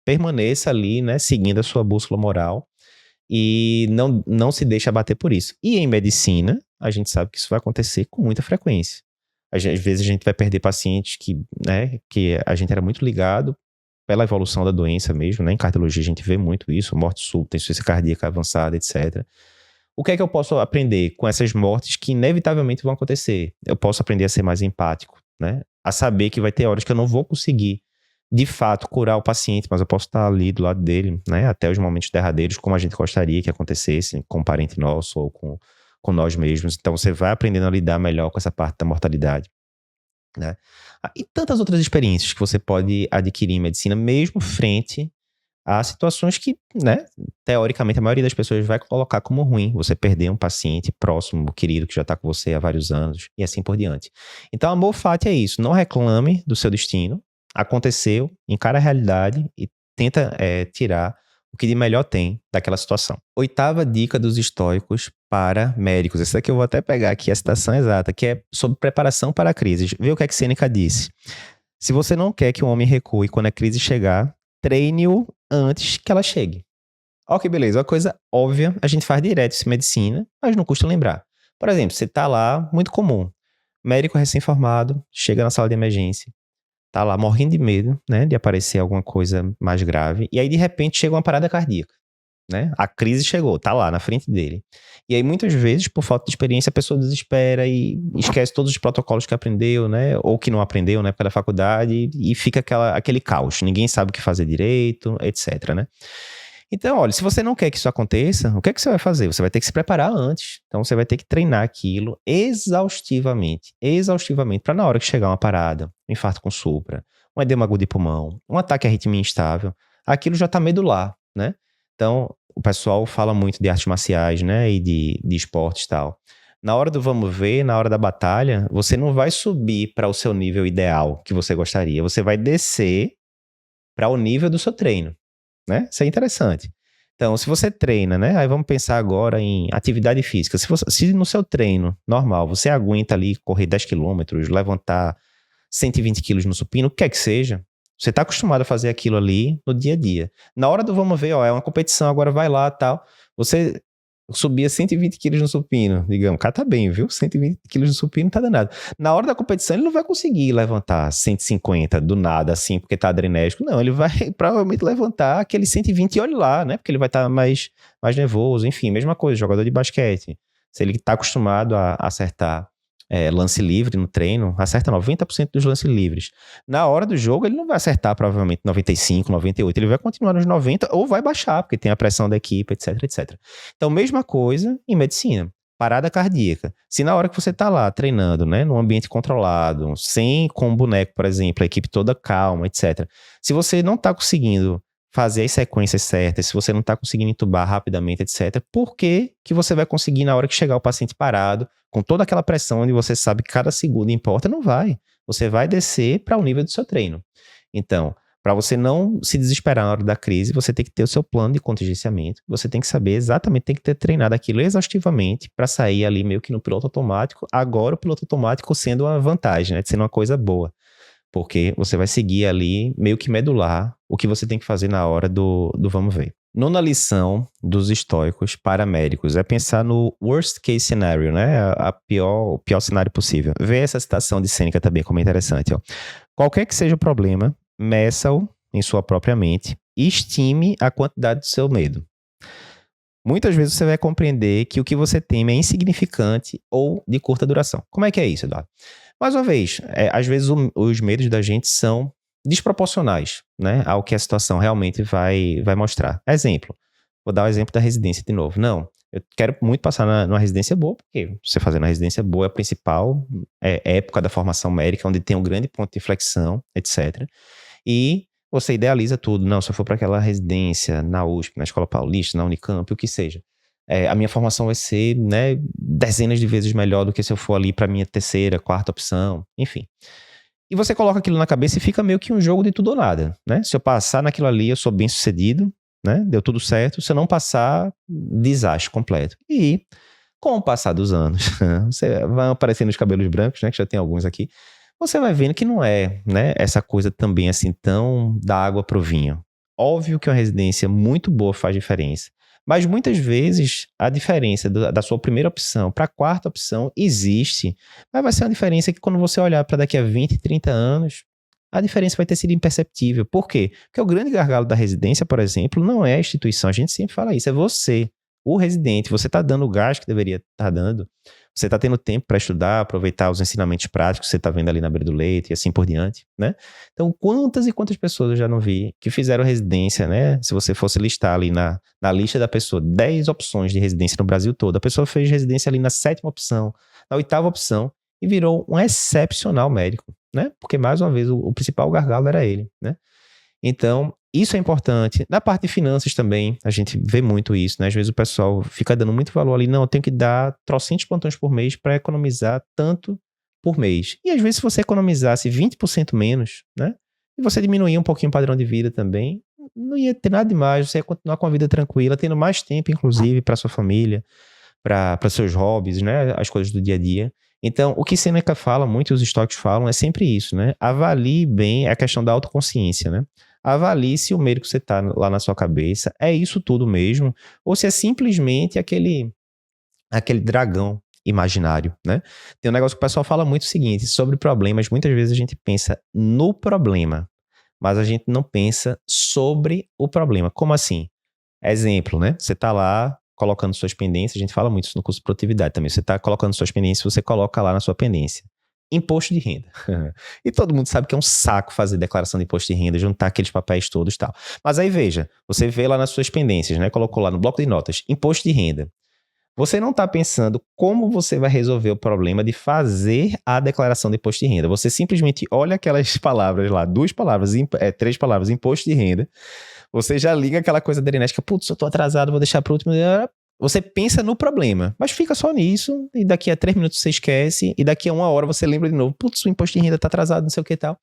permaneça ali, né, seguindo a sua bússola moral e não se deixe abater por isso. E em medicina, a gente sabe que isso vai acontecer com muita frequência. Às vezes a gente vai perder pacientes que a gente era muito ligado pela evolução da doença mesmo, né? Em cardiologia a gente vê muito isso, morte súbita, insuficiência cardíaca avançada, etc. O que é que eu posso aprender com essas mortes que inevitavelmente vão acontecer? Eu posso aprender a ser mais empático, né? A saber que vai ter horas que eu não vou conseguir, de fato, curar o paciente, mas eu posso estar ali do lado dele, né? Até os momentos derradeiros, como a gente gostaria que acontecesse com um parente nosso ou com nós mesmos. Então você vai aprendendo a lidar melhor com essa parte da mortalidade, né? E tantas outras experiências que você pode adquirir em medicina, mesmo frente a situações que, né, teoricamente a maioria das pessoas vai colocar como ruim, você perder um paciente próximo, querido, que já está com você há vários anos, e assim por diante. Então, amor fati é isso, não reclame do seu destino, aconteceu, encara a realidade e tenta tirar o que de melhor tem daquela situação. 8ª dica dos estoicos para médicos. Essa daqui eu vou até pegar aqui a citação exata, que é sobre preparação para crises. Vê o que é que Sêneca disse. Se você não quer que o homem recue quando a crise chegar, treine-o antes que ela chegue. Ok, beleza. Uma coisa óbvia, a gente faz direto isso em medicina, mas não custa lembrar. Por exemplo, você tá lá, muito comum, médico recém-formado, chega na sala de emergência, tá lá morrendo de medo, né, de aparecer alguma coisa mais grave, e aí de repente chega uma parada cardíaca, né? A crise chegou, tá lá na frente dele. E aí muitas vezes, por falta de experiência, a pessoa desespera e esquece todos os protocolos que aprendeu, né, ou que não aprendeu na época da faculdade, e fica aquele caos, ninguém sabe o que fazer direito, etc, né? Então, olha, se você não quer que isso aconteça, o que é que você vai fazer? Você vai ter que se preparar antes. Então, você vai ter que treinar aquilo exaustivamente, para na hora que chegar uma parada, um infarto com supra, um edema agudo de pulmão, um ataque à arritmia instável, aquilo já está medular, né? Então, o pessoal fala muito de artes marciais, né, e de esportes e tal. Na hora do vamos ver, na hora da batalha, você não vai subir para o seu nível ideal que você gostaria. Você vai descer para o nível do seu treino, né? Isso é interessante. Então, se você treina, né? Aí vamos pensar agora em atividade física. Se no seu treino normal você aguenta ali correr 10 quilômetros, levantar 120 quilos no supino, o que quer que seja, você está acostumado a fazer aquilo ali no dia a dia. Na hora do vamos ver, é uma competição, agora vai lá tal. Você subia 120 quilos no supino, digamos, o cara tá bem, viu? 120 quilos no supino tá danado. Na hora da competição ele não vai conseguir levantar 150 do nada, assim, porque tá adrenérgico. Não, ele vai provavelmente levantar aquele 120 e olha lá, né? Porque ele vai estar mais nervoso, enfim, mesma coisa, jogador de basquete. Se ele tá acostumado a acertar lance livre no treino, acerta 90% dos lances livres. Na hora do jogo, ele não vai acertar provavelmente 95, 98, ele vai continuar nos 90 ou vai baixar, porque tem a pressão da equipe, etc, etc. Então, mesma coisa em medicina. Parada cardíaca. Se na hora que você tá lá treinando, né, num ambiente controlado, com um boneco, por exemplo, a equipe toda calma, etc. Se você não tá conseguindo fazer as sequências certas, se você não está conseguindo entubar rapidamente, etc., por que que você vai conseguir na hora que chegar o paciente parado, com toda aquela pressão onde você sabe que cada segundo importa? Não vai. Você vai descer para o nível do seu treino. Então, para você não se desesperar na hora da crise, você tem que ter o seu plano de contingenciamento, você tem que saber exatamente, tem que ter treinado aquilo exaustivamente para sair ali meio que no piloto automático, agora o piloto automático sendo uma vantagem, né, sendo uma coisa boa. Porque você vai seguir ali, meio que medular, o que você tem que fazer na hora do vamos ver. Nona lição dos estoicos para médicos é pensar no worst case scenario, né? O pior cenário possível. Vê essa citação de Sêneca também, como é interessante. Ó. Qualquer que seja o problema, meça-o em sua própria mente e estime a quantidade do seu medo. Muitas vezes você vai compreender que o que você teme é insignificante ou de curta duração. Como é que é isso, Eduardo? Mais uma vez, às vezes os medos da gente são desproporcionais, né, ao que a situação realmente vai mostrar. Exemplo, vou dar o exemplo da residência de novo. Não, eu quero muito passar numa residência boa, porque você fazer uma residência boa é a principal época da formação médica, onde tem um grande ponto de inflexão, etc. E você idealiza tudo. Não, se eu for para aquela residência na USP, na Escola Paulista, na Unicamp, o que seja, a minha formação vai ser, né, dezenas de vezes melhor do que se eu for ali para minha terceira, quarta opção, enfim. E você coloca aquilo na cabeça e fica meio que um jogo de tudo ou nada, né? Se eu passar naquilo ali, eu sou bem sucedido, né? Deu tudo certo. Se eu não passar, desastre completo. E com o passar dos anos, você vai aparecendo os cabelos brancos, né? Que já tem alguns aqui. Você vai vendo que não é, né, essa coisa também assim tão da água pro vinho. Óbvio que uma residência muito boa faz diferença, mas muitas vezes a diferença da sua primeira opção para a quarta opção existe, mas vai ser uma diferença que quando você olhar para daqui a 20, 30 anos, a diferença vai ter sido imperceptível. Por quê? Porque o grande gargalo da residência, por exemplo, não é a instituição, a gente sempre fala isso, é você, o residente. Você está dando o gás que deveria estar dando, você está tendo tempo para estudar, aproveitar os ensinamentos práticos que você está vendo ali na beira do leito e assim por diante, né? Então, quantas e quantas pessoas eu já não vi que fizeram residência, né? Se você fosse listar ali na lista da pessoa 10 opções de residência no Brasil todo, a pessoa fez residência ali na 7ª opção, na 8ª opção e virou um excepcional médico, né? Porque, mais uma vez, o principal gargalo era ele, né? Então, isso é importante. Na parte de finanças também, a gente vê muito isso, né? Às vezes o pessoal fica dando muito valor ali. Não, eu tenho que dar trocentos plantões por mês para economizar tanto por mês. E às vezes se você economizasse 20% menos, né? E você diminuir um pouquinho o padrão de vida também, não ia ter nada demais. Você ia continuar com a vida tranquila, tendo mais tempo, inclusive, para sua família, para seus hobbies, né? As coisas do dia a dia. Então, o que Seneca fala, muitos estoicos falam, é sempre isso, né? Avalie bem a questão da autoconsciência, né? Avalie se o medo que você está lá na sua cabeça é isso tudo mesmo, ou se é simplesmente aquele dragão imaginário, né? Tem um negócio que o pessoal fala muito o seguinte, sobre problemas, muitas vezes a gente pensa no problema, mas a gente não pensa sobre o problema. Como assim? Exemplo, né? Você está lá colocando suas pendências, a gente fala muito isso no curso de produtividade também, você está colocando suas pendências, você coloca lá na sua pendência imposto de renda. E todo mundo sabe que é um saco fazer declaração de imposto de renda, juntar aqueles papéis todos e tal. Mas aí veja, você vê lá nas suas pendências, né? Colocou lá no bloco de notas, imposto de renda. Você não está pensando como você vai resolver o problema de fazer a declaração de imposto de renda. Você simplesmente olha aquelas palavras lá, 2 palavras, 3 palavras, imposto de renda. Você já liga aquela coisa arenética, putz, eu tô atrasado, vou deixar para o último. Você pensa no problema, mas fica só nisso, e daqui a 3 minutos você esquece, e daqui a 1 hora você lembra de novo, putz, o imposto de renda tá atrasado, não sei o que e tal.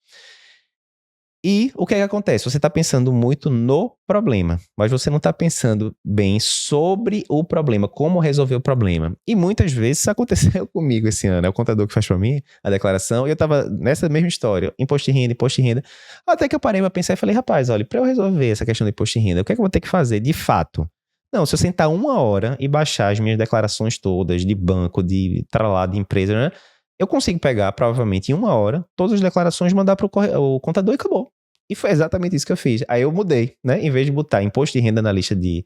E o que é que acontece? Você tá pensando muito no problema, mas você não tá pensando bem sobre o problema, como resolver o problema. E muitas vezes isso aconteceu comigo esse ano, é o contador que faz pra mim a declaração, e eu tava nessa mesma história, imposto de renda, até que eu parei pra pensar e falei, rapaz, olha, pra eu resolver essa questão do imposto de renda, o que é que eu vou ter que fazer de fato? Não, se eu sentar 1 hora e baixar as minhas declarações todas de banco, de tralá, de empresa, né? Eu consigo pegar, provavelmente, em 1 hora, todas as declarações, mandar pro o contador e acabou. E foi exatamente isso que eu fiz. Aí eu mudei, né? Em vez de botar imposto de renda na lista de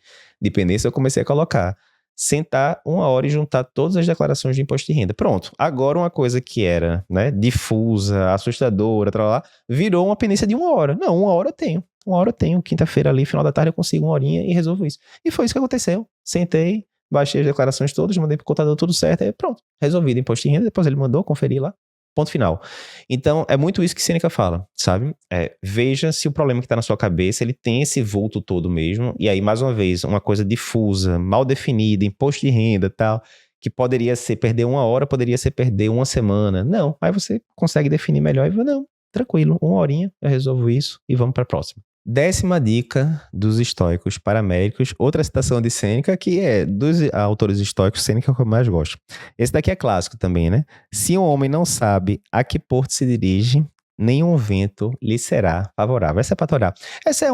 pendência, eu comecei a colocar sentar 1 hora e juntar todas as declarações de imposto de renda. Pronto. Agora uma coisa que era, né, difusa, assustadora, tralá, virou uma pendência de 1 hora. Não, 1 hora eu tenho. 1 hora eu tenho. Quinta-feira ali, final da tarde, eu consigo 1 horinha e resolvo isso. E foi isso que aconteceu. Sentei, baixei as declarações todas, mandei pro contador tudo certo, aí pronto. Resolvido imposto de renda, depois ele mandou conferir lá. Ponto final. Então, é muito isso que Sêneca fala, sabe? Veja se o problema que está na sua cabeça, ele tem esse vulto todo mesmo, e aí, mais uma vez, uma coisa difusa, mal definida, imposto de renda e tal, que poderia ser perder 1 hora, poderia ser perder 1 semana. Não, aí você consegue definir melhor e fala, não, tranquilo, 1 horinha, eu resolvo isso e vamos para a próxima. 10ª dica dos estoicos para médicos, outra citação de Sêneca, que é dos autores estoicos, Sêneca é o que eu mais gosto. Esse daqui é clássico também, né? Se um homem não sabe a que porto se dirige, nenhum vento lhe será favorável. Essa é para torar. Essa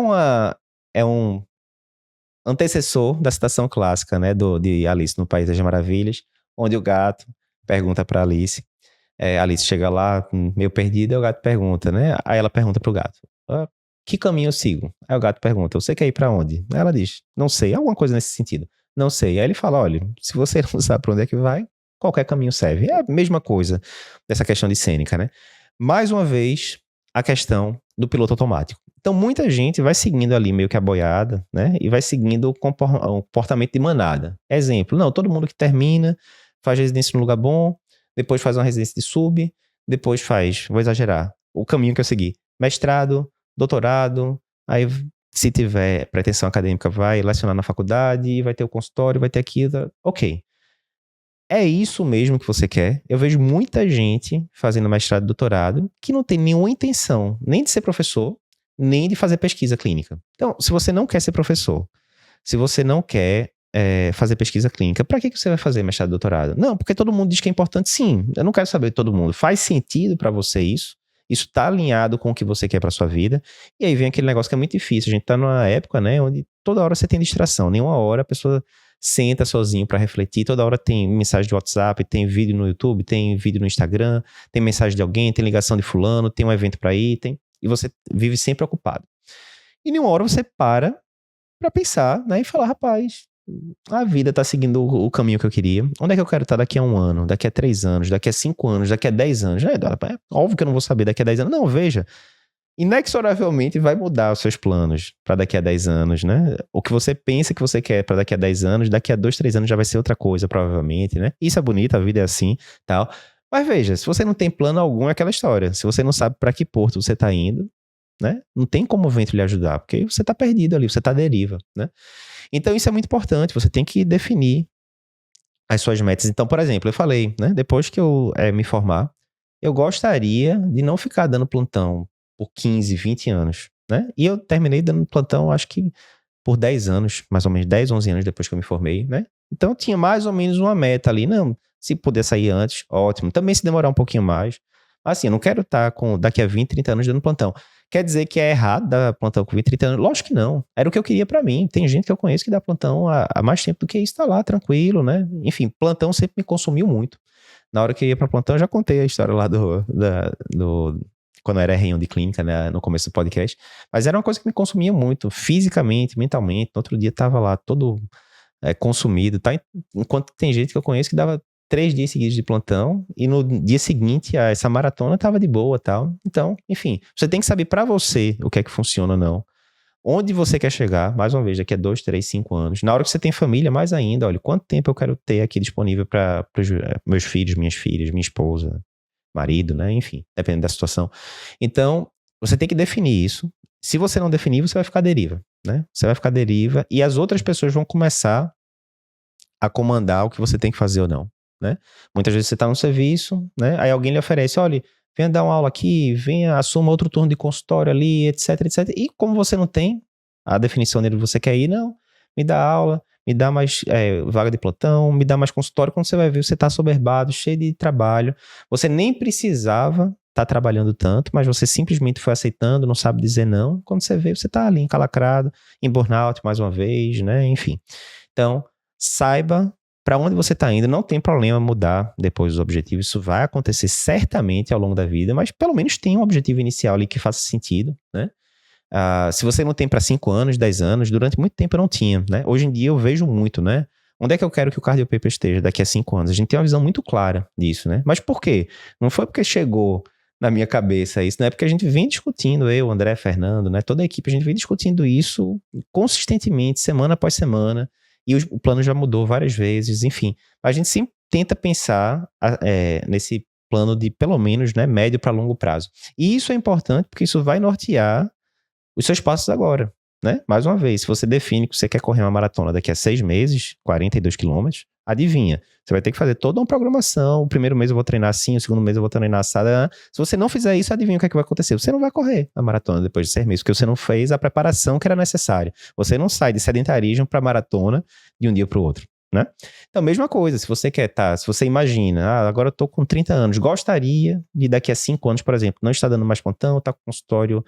é um antecessor da citação clássica, né, de Alice no País das Maravilhas, onde o gato pergunta para Alice, Alice chega lá meio perdida, e o gato pergunta, né? Aí ela pergunta pro gato, que caminho eu sigo? Aí o gato pergunta, você quer ir pra onde? Aí ela diz, não sei, alguma coisa nesse sentido. Não sei. Aí ele fala, olha, se você não sabe pra onde é que vai, qualquer caminho serve. É a mesma coisa dessa questão de Sêneca, né? Mais uma vez, a questão do piloto automático. Então, muita gente vai seguindo ali meio que a boiada, né? E vai seguindo o comportamento de manada. Exemplo, não, todo mundo que termina, faz residência num lugar bom, depois faz uma residência de sub, depois faz, vou exagerar, o caminho que eu segui, mestrado, doutorado, aí se tiver pretensão acadêmica vai lecionar na faculdade, vai ter o consultório, vai ter aquilo, ok. É isso mesmo que você quer? Eu vejo muita gente fazendo mestrado e doutorado que não tem nenhuma intenção nem de ser professor, nem de fazer pesquisa clínica. Então, se você não quer ser professor, se você não quer fazer pesquisa clínica, para que você vai fazer mestrado e doutorado? Não, porque todo mundo diz que é importante. Sim, eu não quero saber de todo mundo. Faz sentido para você isso? Isso está alinhado com o que você quer para sua vida? E aí vem aquele negócio que é muito difícil. A gente está numa época, né, onde toda hora você tem distração. Nenhuma hora a pessoa senta sozinho para refletir. Toda hora tem mensagem de WhatsApp, tem vídeo no YouTube, tem vídeo no Instagram, tem mensagem de alguém, tem ligação de fulano, tem um evento para ir, e você vive sempre ocupado. E nenhuma hora você para pensar, né, e falar, rapaz, a vida tá seguindo o caminho que eu queria. Onde é que eu quero estar daqui a 1 ano, daqui a 3 anos, daqui a 5 anos, daqui a 10 anos? É óbvio que eu não vou saber daqui a 10 anos. Não, veja, inexoravelmente vai mudar os seus planos para daqui a 10 anos, né? O que você pensa que você quer para daqui a 10 anos, daqui a 2, 3 anos já vai ser outra coisa, provavelmente, né? Isso é bonito, a vida é assim, tal. Mas veja, se você não tem plano algum, é aquela história. Se você não sabe para que porto você tá indo, né? Não tem como o vento lhe ajudar, porque você tá perdido ali, você tá à deriva, né? Então isso é muito importante, você tem que definir as suas metas. Então, por exemplo, eu falei, né? Depois que eu me formar, eu gostaria de não ficar dando plantão por 15, 20 anos, né? E eu terminei dando plantão, acho que por 10 anos, mais ou menos 10, 11 anos depois que eu me formei, né? Então eu tinha mais ou menos uma meta ali, não, se puder sair antes, ótimo. Também se demorar um pouquinho mais. Assim, eu não quero estar daqui a 20, 30 anos dando plantão. Quer dizer que é errado dar plantão com 20, 30 anos? Lógico que não. Era o que eu queria pra mim. Tem gente que eu conheço que dá plantão há mais tempo do que isso, tá lá, tranquilo, né? Enfim, plantão sempre me consumiu muito. Na hora que eu ia pra plantão, eu já contei a história lá quando eu era reunião de clínica, né, no começo do podcast. Mas era uma coisa que me consumia muito, fisicamente, mentalmente. No outro dia tava lá todo consumido, tá? Enquanto tem gente que eu conheço que dava 3 dias seguidos de plantão e no dia seguinte essa maratona tava de boa, tal. Então, enfim, você tem que saber pra você o que é que funciona ou não. Onde você quer chegar, mais uma vez, daqui a 2, 3, 5 anos. Na hora que você tem família, mais ainda, olha, quanto tempo eu quero ter aqui disponível para meus filhos, minhas filhas, minha esposa, marido, né? Enfim, dependendo da situação. Então, você tem que definir isso. Se você não definir, você vai ficar à deriva, né? Você vai ficar à deriva e as outras pessoas vão começar a comandar o que você tem que fazer ou não, né? Muitas vezes você está no serviço, né? Aí alguém lhe oferece, olha, venha dar uma aula aqui, venha, assuma outro turno de consultório ali, etc, etc. E como você não tem a definição dele que você quer ir, não, me dá aula, me dá mais vaga de plantão, me dá mais consultório. Quando você vai ver, você está soberbado, cheio de trabalho. Você nem precisava estar trabalhando tanto, mas você simplesmente foi aceitando, não sabe dizer não. Quando você vê, você está ali encalacrado, em burnout mais uma vez, né? Enfim. Então, saiba para onde você está indo. Não tem problema mudar depois os objetivos. Isso vai acontecer certamente ao longo da vida, mas pelo menos tem um objetivo inicial ali que faça sentido, né? Se você não tem para 5 anos, 10 anos, durante muito tempo eu não tinha, né? Hoje em dia eu vejo muito, né? Onde é que eu quero que o Cardio Paper esteja daqui a 5 anos? A gente tem uma visão muito clara disso, né? Mas por quê? Não foi porque chegou na minha cabeça isso, né? Porque a gente vem discutindo, eu, André, Fernando, né? Toda a equipe, a gente vem discutindo isso consistentemente, semana após semana, e o plano já mudou várias vezes, enfim. A gente sempre tenta pensar nesse plano de, pelo menos, né, médio para longo prazo. E isso é importante porque isso vai nortear os seus passos agora, né? Mais uma vez, se você define que você quer correr uma maratona daqui a 6 meses, 42 quilômetros, adivinha, você vai ter que fazer toda uma programação. O primeiro mês eu vou treinar assim, o segundo mês eu vou treinar assada. Se você não fizer isso, adivinha o que é que vai acontecer? Você não vai correr a maratona depois de 6 meses, porque você não fez a preparação que era necessária. Você não sai de sedentarismo para maratona de um dia para o outro, né? Então, mesma coisa, se você quer se você imagina, agora eu tô com 30 anos, gostaria de daqui a 5 anos, por exemplo, não está dando mais plantão, tá com consultório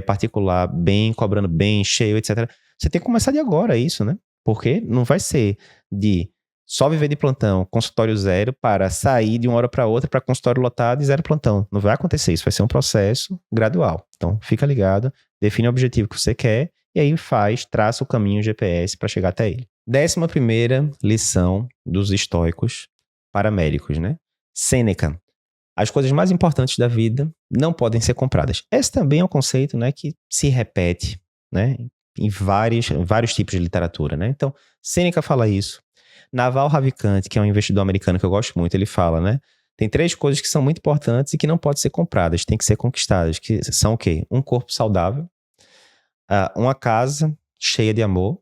particular bem, cobrando bem, cheio, etc. Você tem que começar de agora isso, né? Porque não vai ser de só viver de plantão, consultório zero, para sair de uma hora para outra para consultório lotado e zero plantão. Não vai acontecer isso, vai ser um processo gradual. Então, fica ligado, define o objetivo que você quer e aí traça o caminho GPS para chegar até ele. 11ª lição dos estoicos para médicos, né? Sêneca. As coisas mais importantes da vida não podem ser compradas. Esse também é um conceito, né, que se repete, né, em vários tipos de literatura, né? Então, Sêneca fala isso. Naval Ravikant, que é um investidor americano que eu gosto muito, ele fala, né? Tem 3 coisas que são muito importantes e que não podem ser compradas, têm que ser conquistadas, que são o quê? Um corpo saudável, uma casa cheia de amor,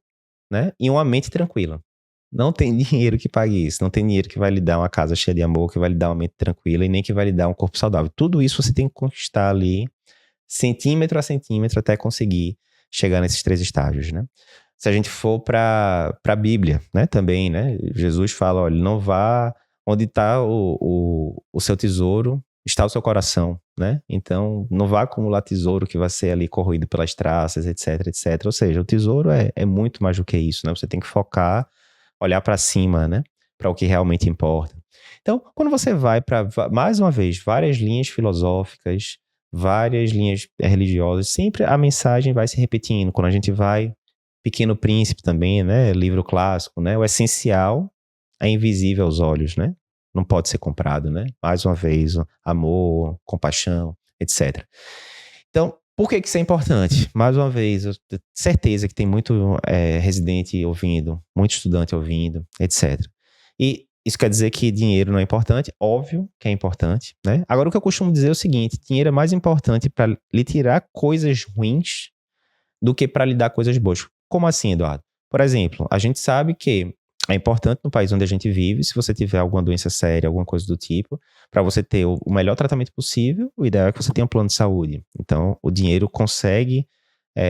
né? E uma mente tranquila. Não tem dinheiro que pague isso. Não tem dinheiro que vai lhe dar uma casa cheia de amor, que vai lhe dar uma mente tranquila e nem que vai lhe dar um corpo saudável. Tudo isso você tem que conquistar ali, centímetro a centímetro, até conseguir chegar nesses 3 estágios, né? Se a gente for para a Bíblia, né? Também, né? Jesus fala, olha, não vá onde está o seu tesouro, está o seu coração, né? Então, não vá acumular tesouro que vai ser ali corroído pelas traças, etc, etc. Ou seja, o tesouro é muito mais do que isso, né? Você tem que focar, olhar para cima, né? Para o que realmente importa. Então, quando você vai para, mais uma vez, várias linhas filosóficas, várias linhas religiosas, sempre a mensagem vai se repetindo. Quando a gente vai, Pequeno Príncipe também, né? Livro clássico, né? O essencial é invisível aos olhos, né? Não pode ser comprado, né? Mais uma vez, amor, compaixão, etc. Então, por que isso é importante? Mais uma vez, eu tenho certeza que tem muito residente ouvindo, muito estudante ouvindo, etc. E isso quer dizer que dinheiro não é importante? Óbvio que é importante, né? Agora, o que eu costumo dizer é o seguinte, dinheiro é mais importante para lhe tirar coisas ruins do que para lhe dar coisas boas. Como assim, Eduardo? Por exemplo, a gente sabe que é importante no país onde a gente vive, se você tiver alguma doença séria, alguma coisa do tipo, para você ter o melhor tratamento possível, o ideal é que você tenha um plano de saúde. Então, o dinheiro consegue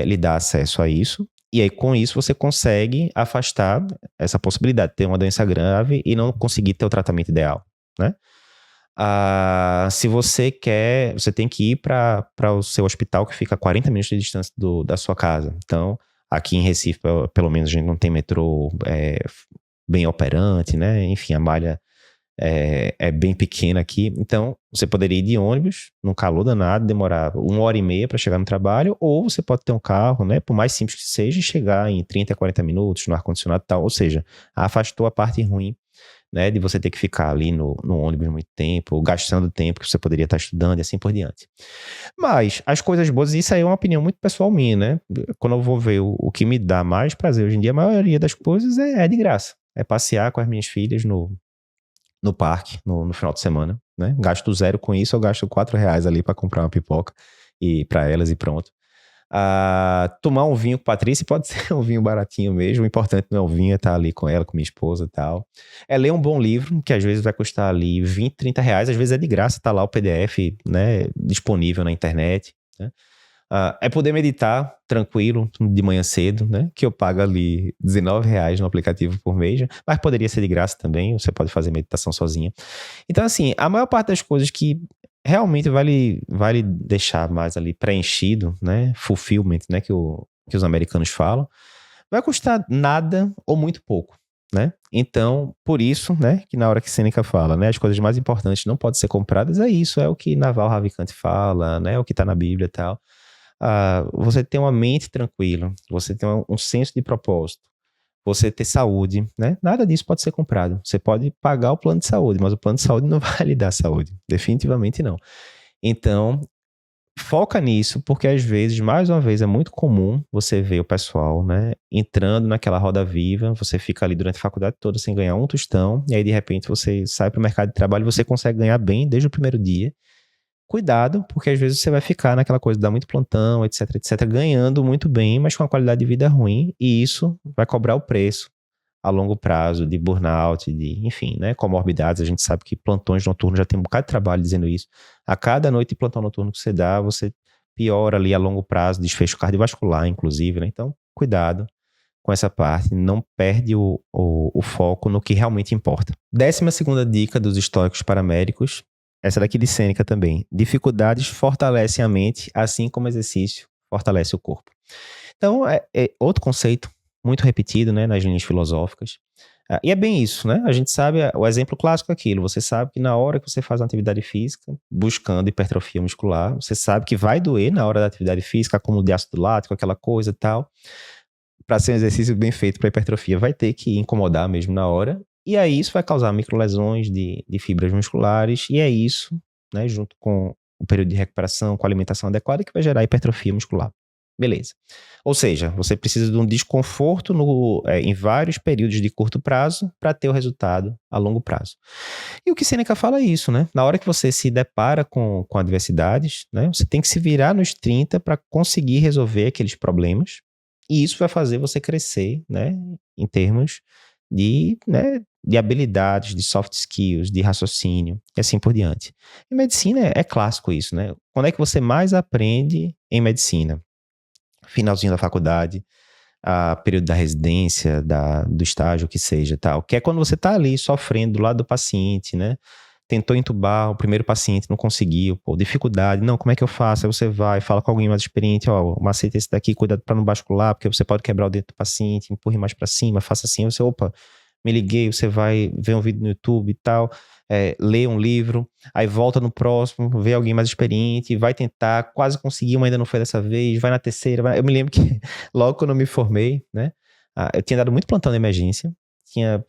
lhe dar acesso a isso, e aí com isso você consegue afastar essa possibilidade de ter uma doença grave e não conseguir ter o tratamento ideal, né? Se você quer, você tem que ir para o seu hospital que fica a 40 minutos de distância da sua casa. Então, aqui em Recife, pelo menos, a gente não tem metrô bem operante, né? Enfim, a malha é bem pequena aqui. Então, você poderia ir de ônibus, num calor danado, demorar 1h30 para chegar no trabalho, ou você pode ter um carro, né? Por mais simples que seja, e chegar em 30 a 40 minutos no ar-condicionado e tal. Ou seja, afastou a parte ruim, né, de você ter que ficar ali no ônibus muito tempo, gastando tempo que você poderia estar estudando e assim por diante. Mas as coisas boas, isso aí é uma opinião muito pessoal minha, né? Quando eu vou ver o que me dá mais prazer hoje em dia, a maioria das coisas é de graça. É passear com as minhas filhas no parque, no final de semana, né? Gasto 0 com isso, eu gasto R$4 ali para comprar uma pipoca e para elas e pronto. Tomar um vinho com Patrícia, pode ser um vinho baratinho mesmo, o importante não é o vinho, é estar ali com ela, com minha esposa e tal. É ler um bom livro, que às vezes vai custar ali 20, R$30, às vezes é de graça, tá lá o PDF, né, disponível na internet, né? É poder meditar tranquilo de manhã cedo, né? Que eu pago ali R$19 no aplicativo por mês, mas poderia ser de graça também, você pode fazer meditação sozinha. Então, assim, a maior parte das coisas que realmente vai deixar mais ali preenchido, né? Fulfillment, né? Que os americanos falam, vai custar nada ou muito pouco, né? Então, por isso, né? Que na hora que Sêneca fala, né? As coisas mais importantes não podem ser compradas, é isso, é o que Naval Ravikant fala, né? É o que tá na Bíblia e tal. Você ter uma mente tranquila, você ter um senso de propósito, você ter saúde, né? Nada disso pode ser comprado. Você pode pagar o plano de saúde, mas o plano de saúde não vai lhe dar saúde. Definitivamente não. Então, Foca nisso, porque às vezes, mais uma vez, é muito comum você ver o pessoal, né, entrando naquela roda viva, você fica ali durante a faculdade toda sem ganhar um tostão, e aí de repente você sai para o mercado de trabalho e você consegue ganhar bem desde o primeiro dia. Cuidado, porque às vezes você vai ficar naquela coisa de dar muito plantão, etc, etc, ganhando muito bem, mas com uma qualidade de vida ruim, e isso vai cobrar o preço a longo prazo de burnout, de, enfim, né, comorbidades. A gente sabe que plantões noturnos já tem um bocado de trabalho dizendo isso. A cada noite de plantão noturno que você dá, você piora ali a longo prazo, desfecho cardiovascular, inclusive, né? Então, cuidado com essa parte, não perde o foco no que realmente importa. 12ª dica dos estoicos paramédicos, essa daqui de Sêneca também. Dificuldades fortalecem a mente, assim como exercício fortalece o corpo. Então, é outro conceito muito repetido, né, nas linhas filosóficas. E é bem isso, né? A gente sabe, o exemplo clássico é aquilo. Você sabe que na hora que você faz uma atividade física, buscando hipertrofia muscular, você sabe que vai doer na hora da atividade física, acúmulo de ácido lático, aquela coisa e tal. Para ser um exercício bem feito para hipertrofia, vai ter que incomodar mesmo na hora. E aí isso vai causar microlesões de fibras musculares. E é isso, né, junto com o período de recuperação, com a alimentação adequada, que vai gerar hipertrofia muscular. Beleza. Ou seja, você precisa de um desconforto em vários períodos de curto prazo para ter o resultado a longo prazo. E o que Sêneca fala é isso, né? Na hora que você se depara com adversidades, né, você tem que se virar nos 30 para conseguir resolver aqueles problemas. E isso vai fazer você crescer, né, em termos né, de habilidades, de soft skills, de raciocínio e assim por diante. Em medicina é clássico isso, né? Quando é que você mais aprende em medicina? Finalzinho da faculdade, período da residência, do estágio, o que seja, tal. Que é quando você tá ali sofrendo do lado do paciente, né? Tentou entubar o primeiro paciente, não conseguiu, pô, dificuldade, não, como é que eu faço? Aí você vai, fala com alguém mais experiente, ó, o macete esse daqui, cuidado para não bascular, porque você pode quebrar o dedo do paciente, empurre mais para cima, faça assim, você, opa, me liguei, você vai ver um vídeo no YouTube e tal, lê um livro, aí volta no próximo, vê alguém mais experiente, vai tentar, quase conseguiu, mas ainda não foi dessa vez, vai na terceira, eu me lembro que logo quando eu me formei, né, eu tinha dado muito plantão de emergência, tinha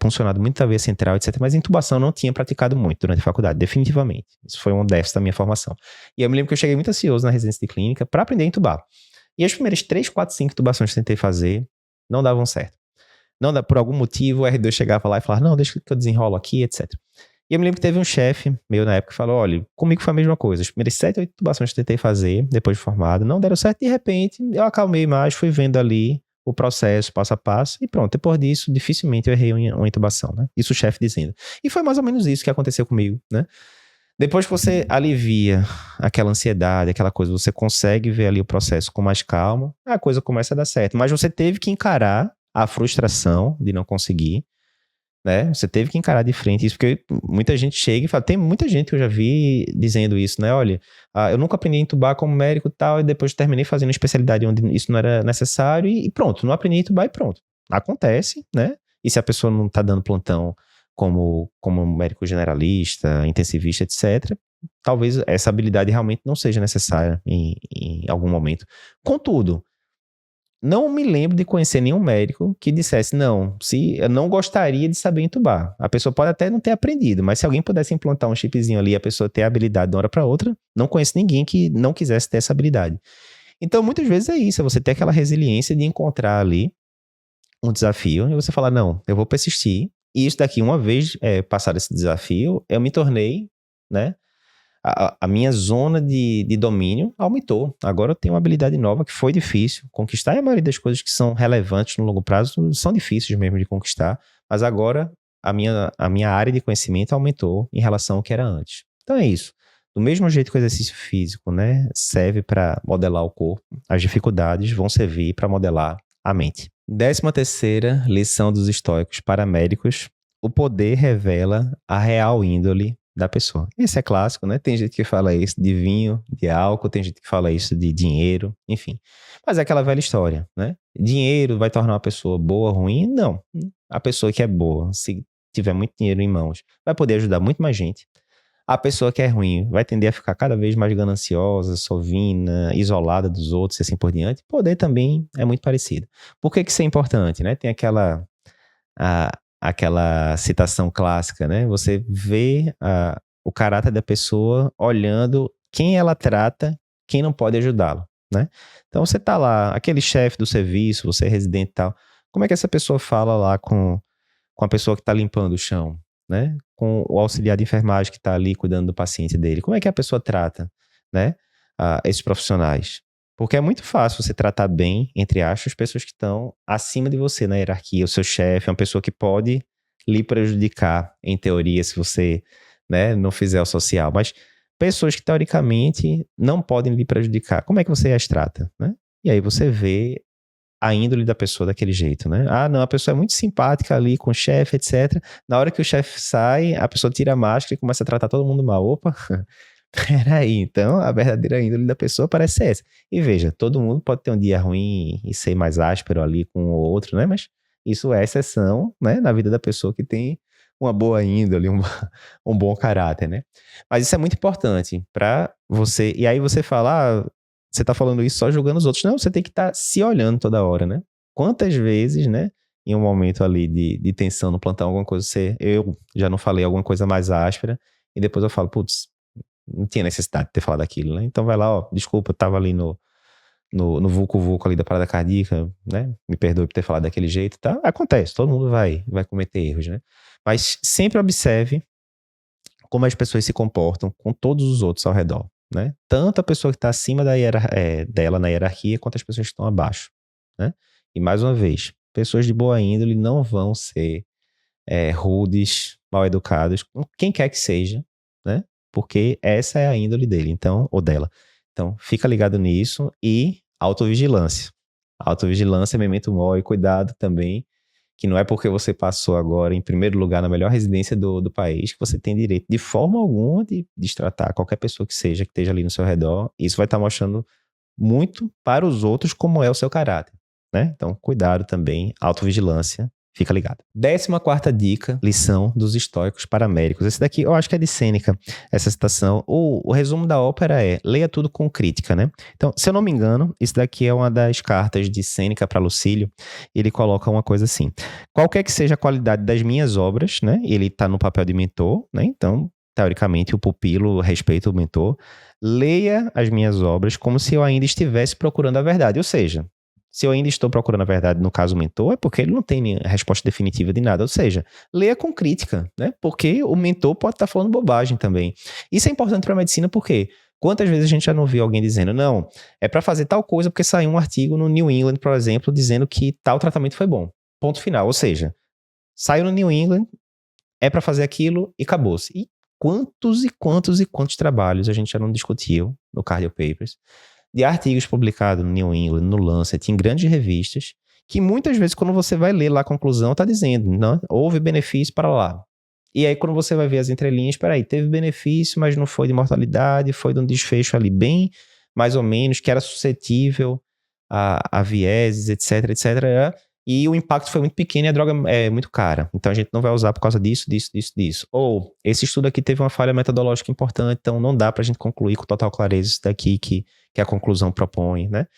funcionado muito a veia central, etc, mas intubação eu não tinha praticado muito durante a faculdade, definitivamente, isso foi um déficit da minha formação, e eu me lembro que eu cheguei muito ansioso na residência de clínica para aprender a intubar, e as primeiras 3, 4, 5 intubações que eu tentei fazer, não davam certo. Não, por algum motivo, o R2 chegava lá e falava, não, deixa que eu desenrolo aqui, etc. E eu me lembro que teve um chefe meu na época que falou, olha, comigo foi a mesma coisa. As primeiras 7, 8 intubações que eu tentei fazer, depois de formado, não deram certo. De repente, eu acalmei mais, fui vendo ali o processo, passo a passo, e pronto. Depois disso, dificilmente eu errei uma intubação, né? Isso o chefe dizendo. E foi mais ou menos isso que aconteceu comigo, né? Depois que você alivia aquela ansiedade, aquela coisa, você consegue ver ali o processo com mais calma, a coisa começa a dar certo. Mas você teve que encarar a frustração de não conseguir, né? Você teve que encarar de frente isso, porque muita gente chega e fala, tem muita gente que eu já vi dizendo isso, né? Olha, eu nunca aprendi a intubar como médico e tal, e depois terminei fazendo uma especialidade onde isso não era necessário e pronto, não aprendi a intubar e pronto. Acontece, né? E se a pessoa não tá dando plantão como médico generalista, intensivista, etc., talvez essa habilidade realmente não seja necessária em algum momento. Contudo, não me lembro de conhecer nenhum médico que dissesse, não, se eu não gostaria de saber entubar. A pessoa pode até não ter aprendido, mas se alguém pudesse implantar um chipzinho ali e a pessoa ter a habilidade de uma hora para outra, não conheço ninguém que não quisesse ter essa habilidade. Então, muitas vezes é isso, é você ter aquela resiliência de encontrar ali um desafio e você falar, não, eu vou persistir. E isso daqui, uma vez passado esse desafio, eu me tornei, né, a minha zona de domínio aumentou. Agora eu tenho uma habilidade nova que foi difícil conquistar, e a maioria das coisas que são relevantes no longo prazo são difíceis mesmo de conquistar, mas agora a minha área de conhecimento aumentou em relação ao que era antes. Então é isso. Do mesmo jeito que o exercício físico, né, serve para modelar o corpo, as dificuldades vão servir para modelar a mente. 13ª lição dos estoicos para médicos: o poder revela a real índole da pessoa. Esse é clássico, né? Tem gente que fala isso de vinho, de álcool, tem gente que fala isso de dinheiro, enfim. Mas é aquela velha história, né? Dinheiro vai tornar uma pessoa boa ou ruim? Não. A pessoa que é boa, se tiver muito dinheiro em mãos, vai poder ajudar muito mais gente. A pessoa que é ruim vai tender a ficar cada vez mais gananciosa, sovina, isolada dos outros e assim por diante. Poder também é muito parecido. Por que isso é importante, né? Tem aquela citação clássica, né? Você vê o caráter da pessoa olhando quem ela trata, quem não pode ajudá-lo, né? Então você tá lá, aquele chefe do serviço, você é residente e tal, como é que essa pessoa fala lá com a pessoa que tá limpando o chão, né? Com o auxiliar de enfermagem que tá ali cuidando do paciente dele? Como é que a pessoa trata, né? Esses profissionais? Porque é muito fácil você tratar bem, entre aspas, as pessoas que estão acima de você na hierarquia. O seu chefe é uma pessoa que pode lhe prejudicar, em teoria, se você, né, não fizer o social. Mas pessoas que, teoricamente, não podem lhe prejudicar, como é que você as trata, né? E aí você vê a índole da pessoa daquele jeito, né? Ah, não, a pessoa é muito simpática ali com o chefe, etc. Na hora que o chefe sai, a pessoa tira a máscara e começa a tratar todo mundo mal. Opa, peraí, então a verdadeira índole da pessoa parece ser essa. E veja, todo mundo pode ter um dia ruim e ser mais áspero ali com o outro, né? Mas isso é exceção, né? Na vida da pessoa que tem uma boa índole, um bom caráter, né? Mas isso é muito importante para você. E aí você fala, você tá falando isso só julgando os outros. Não, você tem que estar se olhando toda hora, né? Quantas vezes, né? Em um momento ali de tensão no plantão, alguma coisa, eu já não falei alguma coisa mais áspera, e depois eu falo, putz, não tinha necessidade de ter falado aquilo, né? Então vai lá, ó, desculpa, eu tava ali no vulco-vulco ali da parada cardíaca, né? Me perdoe por ter falado daquele jeito, tá? Acontece, todo mundo vai cometer erros, né? Mas sempre observe como as pessoas se comportam com todos os outros ao redor, né? Tanto a pessoa que está acima dela na hierarquia, quanto as pessoas que estão abaixo, né? E mais uma vez, pessoas de boa índole não vão ser rudes, mal educados, com quem quer que seja, né? Porque essa é a índole dele, então, ou dela. Então, fica ligado nisso e autovigilância. Autovigilância, memento mori, cuidado também, que não é porque você passou agora em primeiro lugar na melhor residência do país que você tem direito de forma alguma de destratar qualquer pessoa que seja, que esteja ali no seu redor. Isso vai estar mostrando muito para os outros como é o seu caráter, né? Então, cuidado também, autovigilância. Fica ligado. 14ª dica, lição dos estoicos paraméricos. Esse daqui eu acho que é de Sêneca, essa citação. O resumo da ópera é, leia tudo com crítica, né? Então, se eu não me engano, isso daqui é uma das cartas de Sêneca para Lucílio. Ele coloca uma coisa assim, qualquer que seja a qualidade das minhas obras, né? Ele está no papel de mentor, né? Então, teoricamente, o pupilo respeita o mentor. Leia as minhas obras como se eu ainda estivesse procurando a verdade, ou seja, se eu ainda estou procurando a verdade, no caso o mentor, é porque ele não tem resposta definitiva de nada. Ou seja, leia com crítica, né? Porque o mentor pode estar falando bobagem também. Isso é importante para a medicina porque quantas vezes a gente já não viu alguém dizendo, não, é para fazer tal coisa porque saiu um artigo no New England, por exemplo, dizendo que tal tratamento foi bom. Ponto final. Ou seja, saiu no New England, é para fazer aquilo e acabou-se. E quantos trabalhos a gente já não discutiu no Cardio Papers de artigos publicados no New England, no Lancet, em grandes revistas, que muitas vezes quando você vai ler lá a conclusão, tá dizendo, não, houve benefício para lá. E aí quando você vai ver as entrelinhas, peraí, teve benefício, mas não foi de mortalidade, foi de um desfecho ali bem, mais ou menos, que era suscetível a vieses, etc. E o impacto foi muito pequeno e a droga é muito cara. Então a gente não vai usar por causa disso. Ou esse estudo aqui teve uma falha metodológica importante, então não dá pra gente concluir com total clareza isso daqui que a conclusão propõe, né?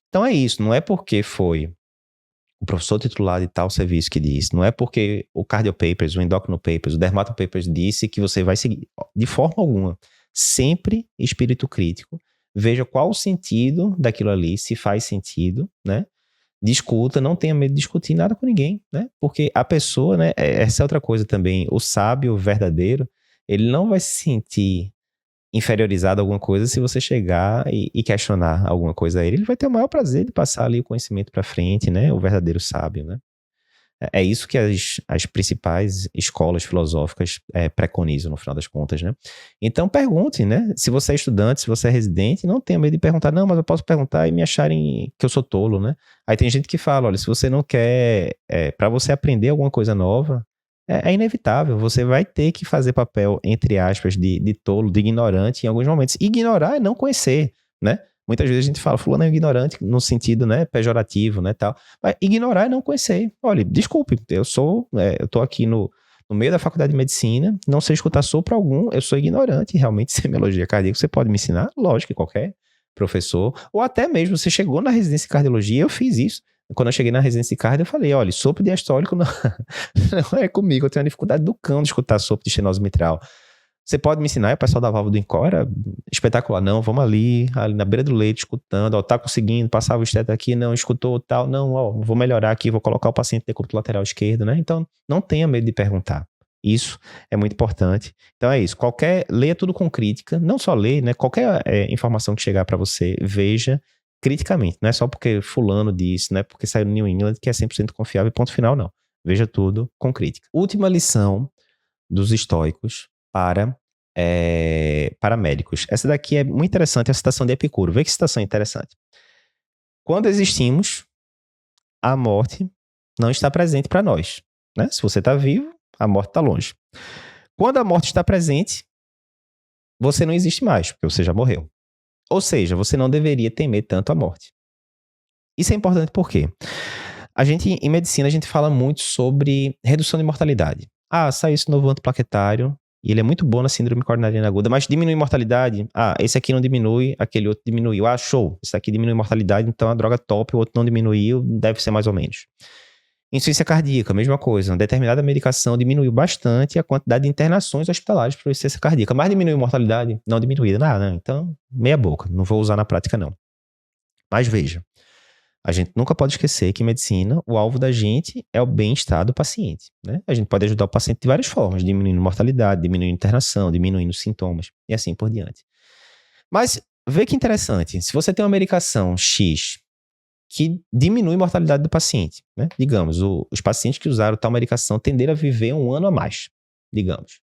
Então é isso, não é porque foi o professor titular de tal serviço que disse, não é porque o Cardio Papers, o Endocrino Papers, o Dermato Papers disse que você vai seguir, de forma alguma. Sempre espírito crítico, veja qual o sentido daquilo ali, se faz sentido, né? Discuta, não tenha medo de discutir nada com ninguém, né? Porque a pessoa, né? Essa é outra coisa também, o sábio verdadeiro, ele não vai se sentir inferiorizado a alguma coisa se você chegar e questionar alguma coisa a ele. Ele vai ter o maior prazer de passar ali o conhecimento para frente, né? O verdadeiro sábio, né? É isso que as principais escolas filosóficas preconizam, no final das contas, né? Então, pergunte, né? Se você é estudante, se você é residente, não tenha medo de perguntar. Não, mas eu posso perguntar e me acharem que eu sou tolo, né? Aí tem gente que fala, olha, se você não quer... para você aprender alguma coisa nova, é inevitável. Você vai ter que fazer papel, entre aspas, de tolo, de ignorante em alguns momentos. Ignorar é não conhecer, né? Muitas vezes a gente fala, fulano é ignorante no sentido, né, pejorativo, né, tal. Mas ignorar é não conhecer. Olha, desculpe, eu tô aqui no meio da faculdade de medicina, não sei escutar sopro algum, eu sou ignorante, realmente, semiologia cardíaca, você pode me ensinar? Lógico que qualquer professor, ou até mesmo, você chegou na residência de cardiologia, eu fiz isso. Quando eu cheguei na residência de cardio, eu falei, olha, sopro diastólico não, não é comigo, eu tenho uma dificuldade do cão de escutar sopro de estenose mitral. Você pode me ensinar, o pessoal da válvula do INCOR era espetacular. Não, vamos ali na beira do leito, escutando, ó, tá conseguindo, passava o esteto aqui, não, escutou, tal, não, ó, vou melhorar aqui, vou colocar o paciente de decúbito lateral esquerdo, né? Então, não tenha medo de perguntar. Isso é muito importante. Então é isso, leia tudo com crítica, não só leia, né? Qualquer informação que chegar para você, veja criticamente. Não é só porque fulano disse, não é porque saiu no New England que é 100% confiável, ponto final, não. Veja tudo com crítica. Última lição dos estoicos para médicos. Essa daqui é muito interessante, é a citação de Epicuro. Vê que citação interessante. Quando existimos, a morte não está presente para nós. Né? Se você está vivo, a morte está longe. Quando a morte está presente, você não existe mais, porque você já morreu. Ou seja, você não deveria temer tanto a morte. Isso é importante por quê? Em medicina, a gente fala muito sobre redução de mortalidade. Saiu esse novo antiplaquetário, e ele é muito bom na síndrome coronariana aguda, mas diminui a mortalidade. Esse aqui não diminui, aquele outro diminuiu. Show, esse aqui diminui a mortalidade, então a droga top, o outro não diminuiu, deve ser mais ou menos. Insuficiência cardíaca, mesma coisa. Uma determinada medicação diminuiu bastante a quantidade de internações hospitalares por insuficiência cardíaca, mas diminuiu a mortalidade? Não diminuída, nada, né? Então, meia boca, não vou usar na prática não. Mas veja, a gente nunca pode esquecer que em medicina, o alvo da gente é o bem-estar do paciente, né? A gente pode ajudar o paciente de várias formas, diminuindo mortalidade, diminuindo internação, diminuindo sintomas e assim por diante. Mas vê que interessante, se você tem uma medicação X que diminui a mortalidade do paciente, né? Digamos, os pacientes que usaram tal medicação tenderam a viver 1 ano a mais, digamos.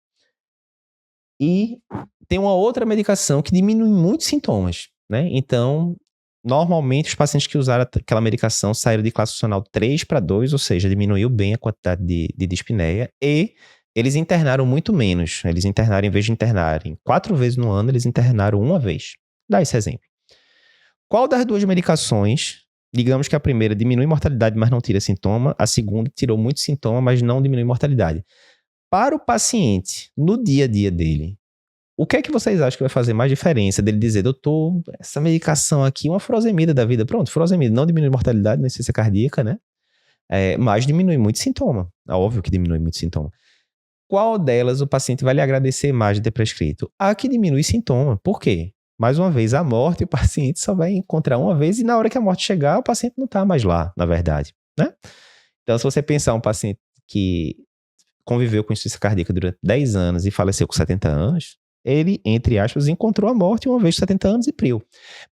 E tem uma outra medicação que diminui muitos sintomas, né? Então, normalmente, os pacientes que usaram aquela medicação saíram de classe funcional 3 para 2, ou seja, diminuiu bem a quantidade de dispneia e eles internaram muito menos. Eles internaram, em vez de internarem 4 vezes no ano, eles internaram 1 vez. Dá esse exemplo. Qual das duas medicações, digamos que a primeira diminui mortalidade, mas não tira sintoma, a segunda tirou muito sintoma, mas não diminui mortalidade. Para o paciente, no dia a dia dele, o que é que vocês acham que vai fazer mais diferença dele dizer, doutor, essa medicação aqui, uma furosemida da vida, pronto, furosemida não diminui mortalidade, nem insuficiência cardíaca, né? Mas diminui muito sintoma. É óbvio que diminui muito sintoma. Qual delas o paciente vai lhe agradecer mais de ter prescrito? A que diminui sintoma. Por quê? Mais uma vez, a morte o paciente só vai encontrar uma vez e na hora que a morte chegar, o paciente não está mais lá, na verdade, né? Então, se você pensar um paciente que conviveu com insuficiência cardíaca durante 10 anos e faleceu com 70 anos, ele, entre aspas, encontrou a morte uma vez de 70 anos e priu.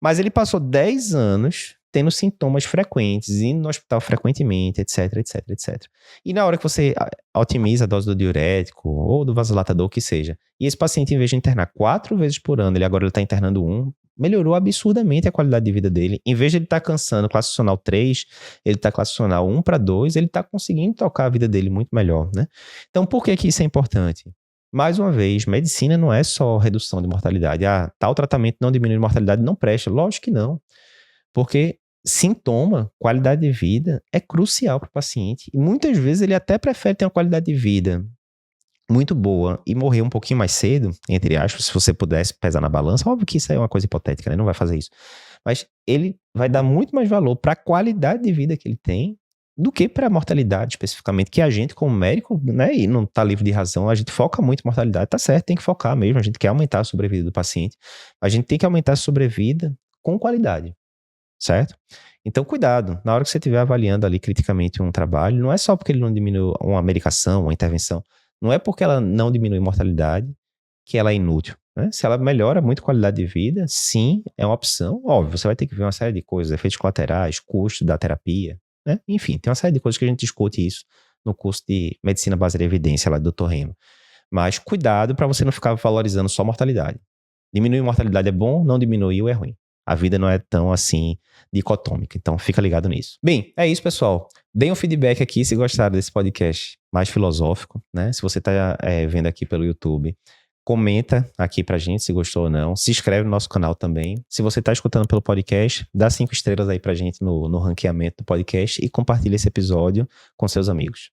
Mas ele passou 10 anos tendo sintomas frequentes, indo no hospital frequentemente, etc, etc, etc. E na hora que você otimiza a dose do diurético ou do vasodilatador, o que seja, e esse paciente, em vez de internar 4 vezes por ano, ele está internando 1, melhorou absurdamente a qualidade de vida dele. Em vez de ele estar cansando classe funcional 3, ele está classe funcional 1 para 2, ele está conseguindo tocar a vida dele muito melhor, né? Então, por que isso é importante? Mais uma vez, medicina não é só redução de mortalidade. Tal tratamento não diminui a mortalidade, não presta. Lógico que não. Porque sintoma, qualidade de vida, é crucial para o paciente. E muitas vezes ele até prefere ter uma qualidade de vida muito boa e morrer um pouquinho mais cedo, entre aspas, se você pudesse pesar na balança. Óbvio que isso é uma coisa hipotética, né? Não vai fazer isso. Mas ele vai dar muito mais valor para a qualidade de vida que ele tem do que para a mortalidade especificamente, que a gente como médico, né, e não está livre de razão, a gente foca muito em mortalidade, tá certo, tem que focar mesmo, a gente quer aumentar a sobrevida do paciente, a gente tem que aumentar a sobrevida com qualidade, certo? Então, cuidado, na hora que você estiver avaliando ali criticamente um trabalho, não é só porque ele não diminui uma medicação, uma intervenção, não é porque ela não diminui mortalidade que ela é inútil, né? Se ela melhora muito a qualidade de vida, sim, é uma opção, óbvio, você vai ter que ver uma série de coisas, efeitos colaterais, custo da terapia, né? Enfim, tem uma série de coisas que a gente discute isso no curso de Medicina Baseada em Evidência lá do Dr. Remo. Mas cuidado para você não ficar valorizando só mortalidade. Diminuir a mortalidade é bom, não diminuiu é ruim. A vida não é tão assim dicotômica, então fica ligado nisso. Bem, é isso, pessoal. Deem um feedback aqui se gostaram desse podcast mais filosófico, né? Se você está vendo aqui pelo YouTube, comenta aqui pra gente se gostou ou não. Se inscreve no nosso canal também. Se você tá escutando pelo podcast, dá 5 estrelas aí pra gente no ranqueamento do podcast e compartilha esse episódio com seus amigos.